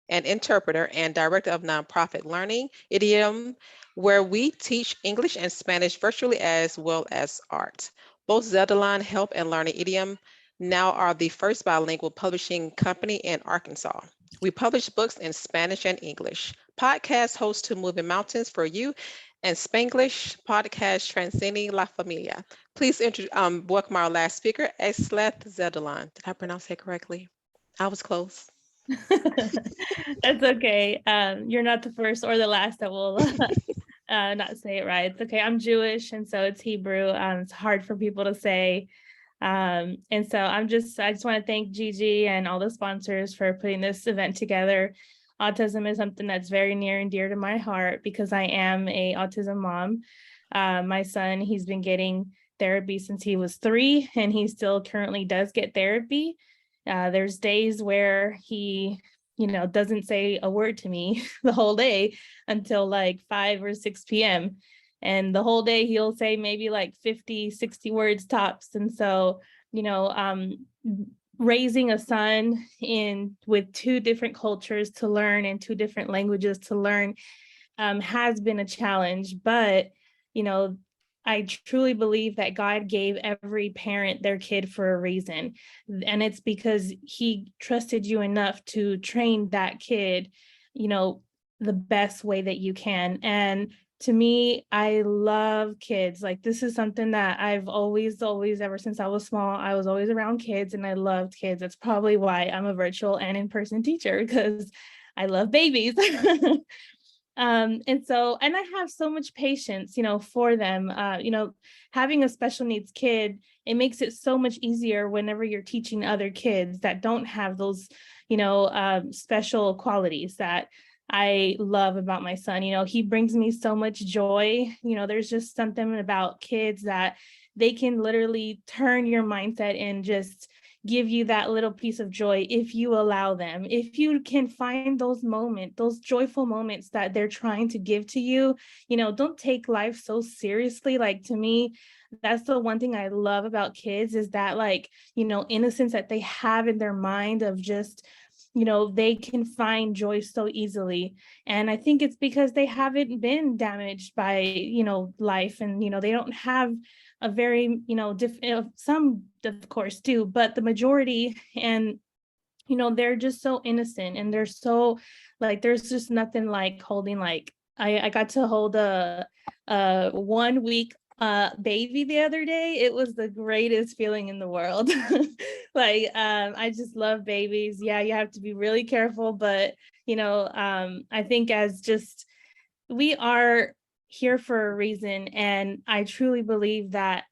and interpreter, and director of nonprofit Learning Idiom, where we teach English and Spanish virtually as well as art. Both Zelda Help and Learning Idiom now are the first bilingual publishing company in Arkansas. We publish books in Spanish and English. Podcast host to Moving Mountains for You and Spanglish podcast Transcending La Familia. Please welcome our last speaker, Isleth Zelda. Did I pronounce it correctly? I was close. That's okay. You're not the first or the last that will not say it right. It's okay. I'm Jewish, and so it's Hebrew. It's hard for people to say. And so I just want to thank Gigi and all the sponsors for putting this event together. Autism is something that's very near and dear to my heart because I am a autism mom. My son, he's been getting therapy since he was 3, and he still currently does get therapy. There's days where he, doesn't say a word to me the whole day until like 5 or 6 p.m. And the whole day he'll say maybe like 50, 60 words tops. And so, raising a son with 2 different cultures to learn and 2 different languages to learn has been a challenge. But, I truly believe that God gave every parent their kid for a reason. And it's because he trusted you enough to train that kid, the best way that you can. And to me, I love kids. Like, this is something that I've always, ever since I was small, I was always around kids and I loved kids. That's probably why I'm a virtual and in-person teacher, because I love babies. And I have so much patience, for them. Having a special needs kid, it makes it so much easier whenever you're teaching other kids that don't have those, special qualities that I love about my son. He brings me so much joy. There's just something about kids that they can literally turn your mindset and just give you that little piece of joy if you allow them. If you can find those moments, those joyful moments that they're trying to give to you, don't take life so seriously. Like, to me, that's the one thing I love about kids is that, innocence that they have in their mind of just, they can find joy so easily. And I think it's because they haven't been damaged by, life, and, they don't have a very, some of course do, but the majority, and, they're just so innocent, and they're so there's just nothing like holding, I got to hold a 1 week baby the other day. It was the greatest feeling in the world. I just love babies. Yeah, you have to be really careful, but I think we are here for a reason, and I truly believe that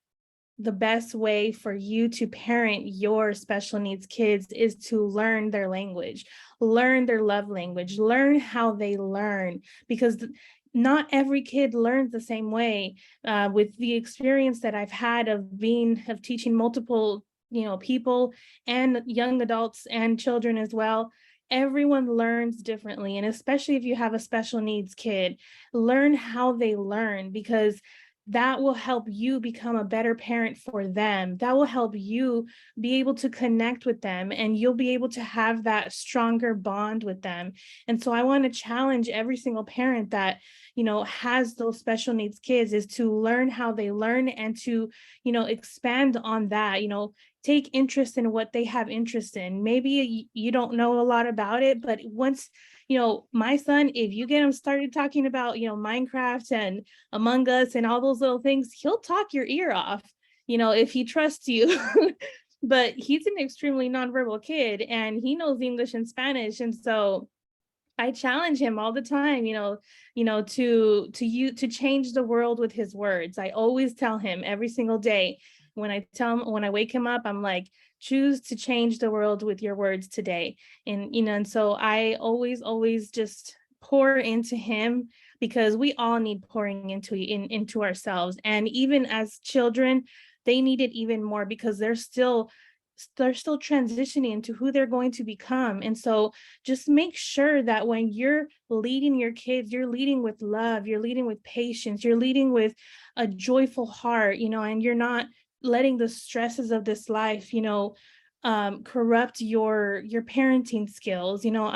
the best way for you to parent your special needs kids is to learn their language, learn their love language, learn how they learn, because not every kid learns the same way. With the experience that I've had of teaching multiple, people and young adults and children as well, everyone learns differently. And especially if you have a special needs kid, learn how they learn, because that will help you become a better parent for them. That will help you be able to connect with them, and you'll be able to have that stronger bond with them. And so I want to challenge every single parent that, you know, has those special needs kids, is to learn how they learn and to, you know, expand on that, you know, take interest in what they have interest in. Maybe you don't know a lot about it, but once, you know, my son, if you get him started talking about, you know, Minecraft and Among Us and all those little things, he'll talk your ear off, you know, if he trusts you. But he's an extremely nonverbal kid, and he knows English and Spanish. And so I challenge him all the time, to change the world with his words. I always tell him every single day, when I wake him up, I'm like, choose to change the world with your words today. And, you know, and so I always just pour into him, because we all need pouring into ourselves. And even as children, they need it even more, because they're still transitioning into who they're going to become. And so just make sure that when you're leading your kids, you're leading with love, you're leading with patience, you're leading with a joyful heart, you know, and you're not letting the stresses of this life, you know, corrupt your parenting skills. You know,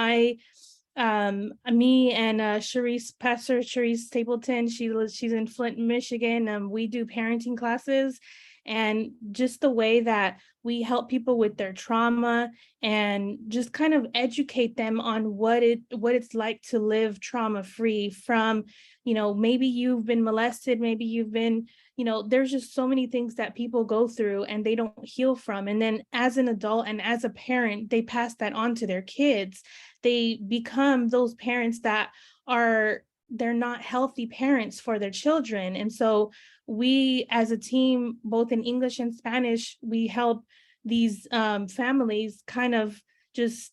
me and Pastor Cherise Stapleton, she's in Flint, Michigan. We do parenting classes, and just the way that we help people with their trauma and just kind of educate them on what it's like to live trauma-free from, you know, maybe you've been molested, maybe you've been, you know, there's just so many things that people go through and they don't heal from. And then as an adult and as a parent, they pass that on to their kids. They become those parents that they're not healthy parents for their children. And so we, as a team, both in English and Spanish, we help these families kind of just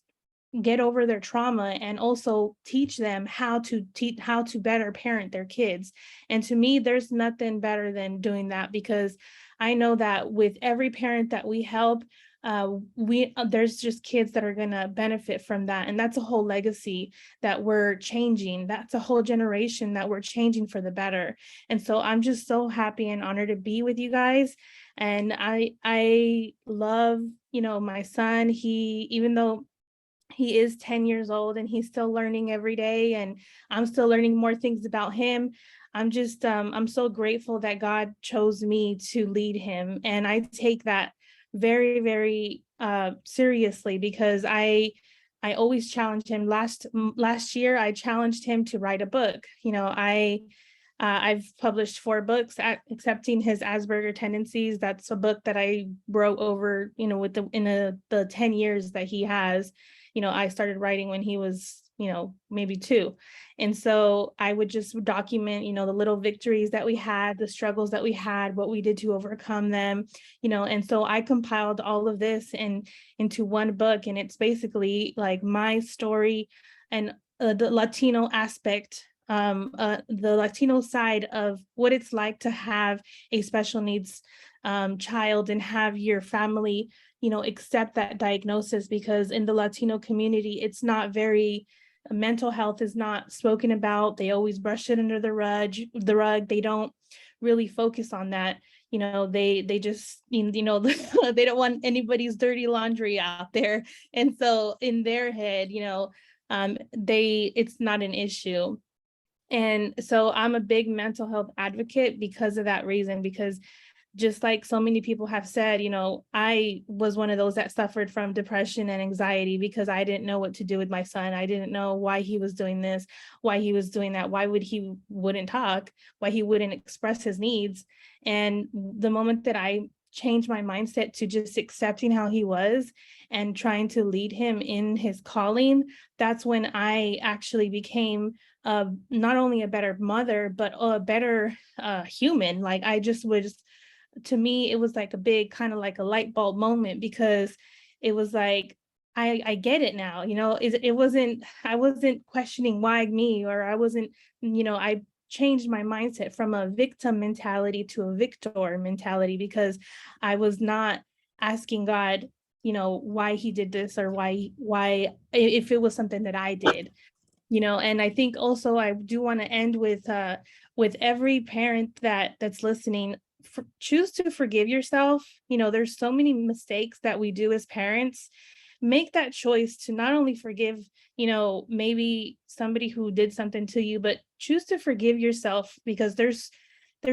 get over their trauma, and also teach them how to better parent their kids. And to me, there's nothing better than doing that, because I know that with every parent that we help, there's just kids that are going to benefit from that. And that's a whole legacy that we're changing. That's a whole generation that we're changing for the better. And so I'm just so happy and honored to be with you guys. And I love, you know, my son. Even though he is 10 years old and he's still learning every day, and I'm still learning more things about him, I'm so grateful that God chose me to lead him. And I take that very, very seriously, because I always challenge him. Last year, I challenged him to write a book. You know, I've published 4 books, Accepting His Asperger Tendencies. That's a book that I wrote over, you know, the 10 years that he has. You know, I started writing when he was, you know, maybe 2. And so I would just document, you know, the little victories that we had, the struggles that we had, what we did to overcome them, you know. And so I compiled all of this into one book, and it's basically like my story and the Latino aspect, the Latino side of what it's like to have a special needs child and have your family, you know, accept that diagnosis. Because in the Latino community, it's not very, mental health is not spoken about. They always brush it under the rug. They don't really focus on that. You know, they just, you know, they don't want anybody's dirty laundry out there. And so in their head, you know, it's not an issue. And so I'm a big mental health advocate because of that reason, because just like so many people have said, you know, I was one of those that suffered from depression and anxiety because I didn't know what to do with my son. I didn't know why he was doing this, why he was doing that, why he wouldn't talk, why he wouldn't express his needs. And the moment that I changed my mindset to just accepting how he was and trying to lead him in his calling, that's when I actually became not only a better mother, but a better human. Like I just was, to me, it was like a big kind of like a light bulb moment, because it was like, I get it now, you know. I wasn't questioning why me, or I wasn't, you know, I changed my mindset from a victim mentality to a victor mentality, because I was not asking God, you know, why he did this, or why if it was something that I did. And I think also I do want to end with every parent that's listening, choose to forgive yourself. There's so many mistakes that we do as parents. Make that choice to not only forgive, maybe somebody who did something to you, but choose to forgive yourself, because there's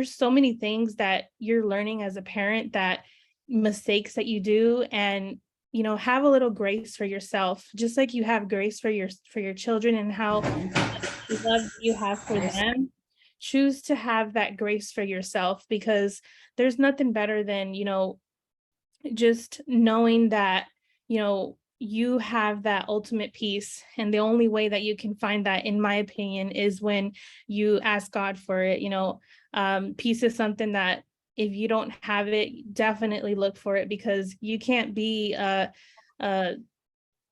so many things that you're learning as a parent, that mistakes that you do, and have a little grace for yourself, just like you have grace for your children and how love you have for them. Choose to have that grace for yourself, because there's nothing better than just knowing that you have that ultimate peace. And the only way that you can find that, in my opinion, is when you ask God for it. Peace is something that, if you don't have it, definitely look for it, because you can't be a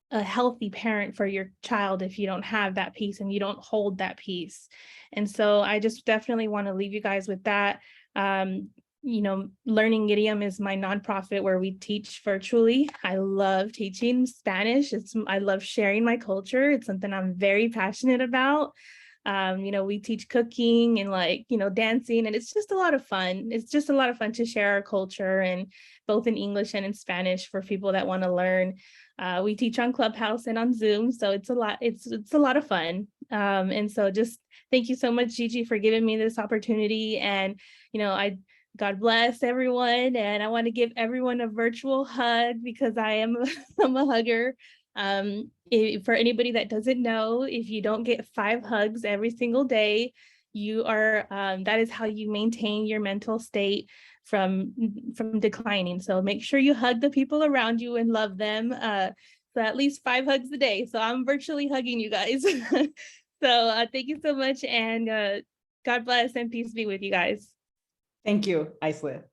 healthy parent for your child if you don't have that peace and you don't hold that peace. And so I just definitely want to leave you guys with that. Learning Idiom is my nonprofit where we teach virtually. I love teaching Spanish. I love sharing my culture. It's something I'm very passionate about. We teach cooking and dancing, and it's just a lot of fun. It's just a lot of fun to share our culture, and both in English and in Spanish for people that want to learn. We teach on Clubhouse and on Zoom, so it's a lot of fun. And so just thank you so much, Gigi, for giving me this opportunity. And God bless everyone, and I want to give everyone a virtual hug, because I'm a hugger. For anybody that doesn't know, if you don't get 5 hugs every single day, you are that is how you maintain your mental state from declining. So make sure you hug the people around you and love them. So at least 5 hugs a day. So I'm virtually hugging you guys. So thank you so much, and God bless and peace be with you guys. Thank you, Iceland.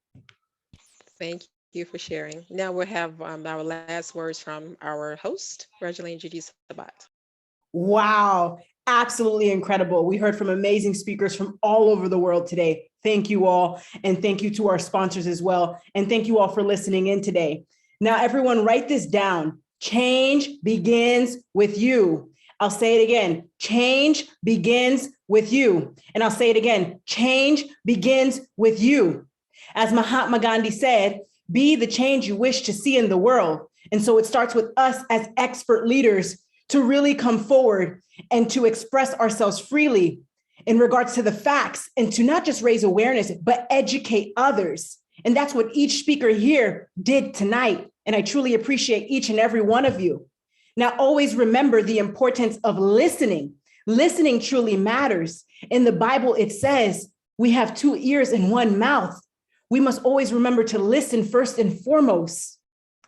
Thank you for sharing. Now we'll have our last words from our host, Regeline Gigi Sabbat. Wow, absolutely incredible. We heard from amazing speakers from all over the world today. Thank you all. And thank you to our sponsors as well. And thank you all for listening in today. Now, everyone, write this down. Change begins with you. I'll say it again. Change begins with you. And I'll say it again. Change begins with you. As Mahatma Gandhi said, be the change you wish to see in the world. And so it starts with us as expert leaders to really come forward and to express ourselves freely in regards to the facts, and to not just raise awareness, but educate others. And that's what each speaker here did tonight. And I truly appreciate each and every one of you. Now, always remember the importance of listening. Listening truly matters. In the Bible, it says we have 2 ears and 1 mouth. We must always remember to listen first and foremost.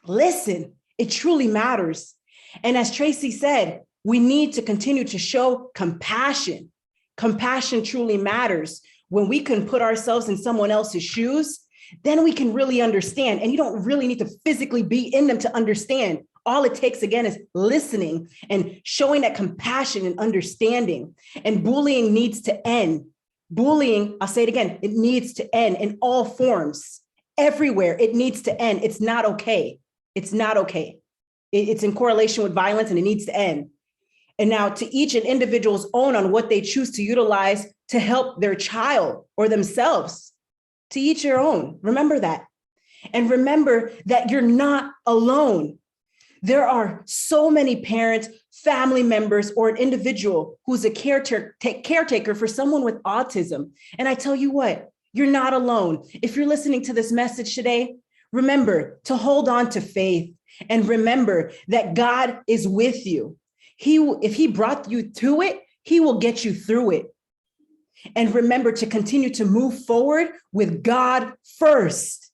Listen, it truly matters. And as Tracy said, we need to continue to show compassion. Compassion truly matters. When we can put ourselves in someone else's shoes, then we can really understand. And you don't really need to physically be in them to understand. All it takes, again, is listening and showing that compassion and understanding. And bullying needs to end. Bullying, I'll say it again, it needs to end in all forms. Everywhere, it needs to end. It's not okay. It's not okay. It's in correlation with violence, and it needs to end. And now, to each an individual's own on what they choose to utilize to help their child or themselves. To each your own. Remember that. And remember that you're not alone. There are so many parents, family members, or an individual who's a caretaker for someone with autism. And I tell you what, you're not alone. If you're listening to this message today, remember to hold on to faith, and remember that God is with you. If he brought you to it, he will get you through it. And remember to continue to move forward with God first.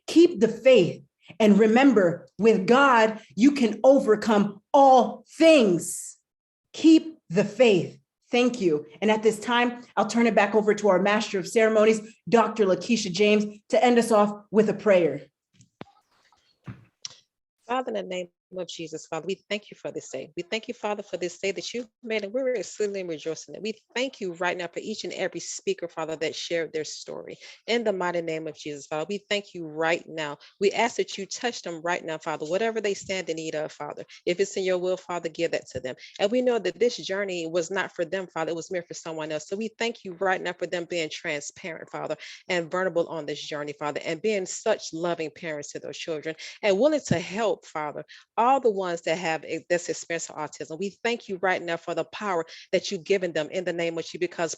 Keep the faith. And remember, with God, you can overcome all things. Keep the faith. Thank you. And at this time, I'll turn it back over to our Master of Ceremonies, Dr. Lakisha James, to end us off with a prayer. Father, in the name of Jesus, Father, we thank you for this day. We thank you, Father, for this day that you've made, and we're exceedingly rejoicing. We thank you right now for each and every speaker, Father, that shared their story. In the mighty name of Jesus, Father, we thank you right now. We ask that you touch them right now, Father, whatever they stand in need of, Father. If it's in your will, Father, give that to them. And we know that this journey was not for them, Father, it was meant for someone else. So we thank you right now for them being transparent, Father, and vulnerable on this journey, Father, and being such loving parents to those children and willing to help, Father, all the ones that have this experience of autism. We thank you right now for the power that you've given them in the name of you, because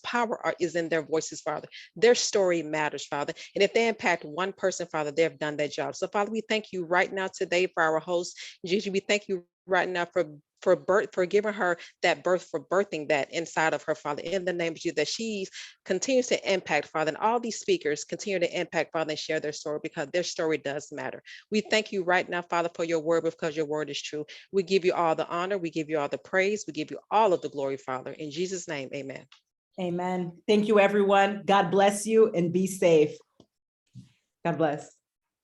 is in their voices, Father. Their story matters, Father. And if they impact one person, Father, they've done their job. So, Father, we thank you right now today for our host, Gigi. We thank you right now for giving her that birth, for birthing that inside of her, Father, in the name of Jesus, that she continues to impact, Father, and all these speakers continue to impact, Father, and share their story, because their story does matter. We thank you right now, Father, for your word, because your word is true. We give you all the honor, we give you all the praise, we give you all of the glory, Father. In Jesus' name, amen. Amen. Thank you, everyone. God bless you and be safe. God bless.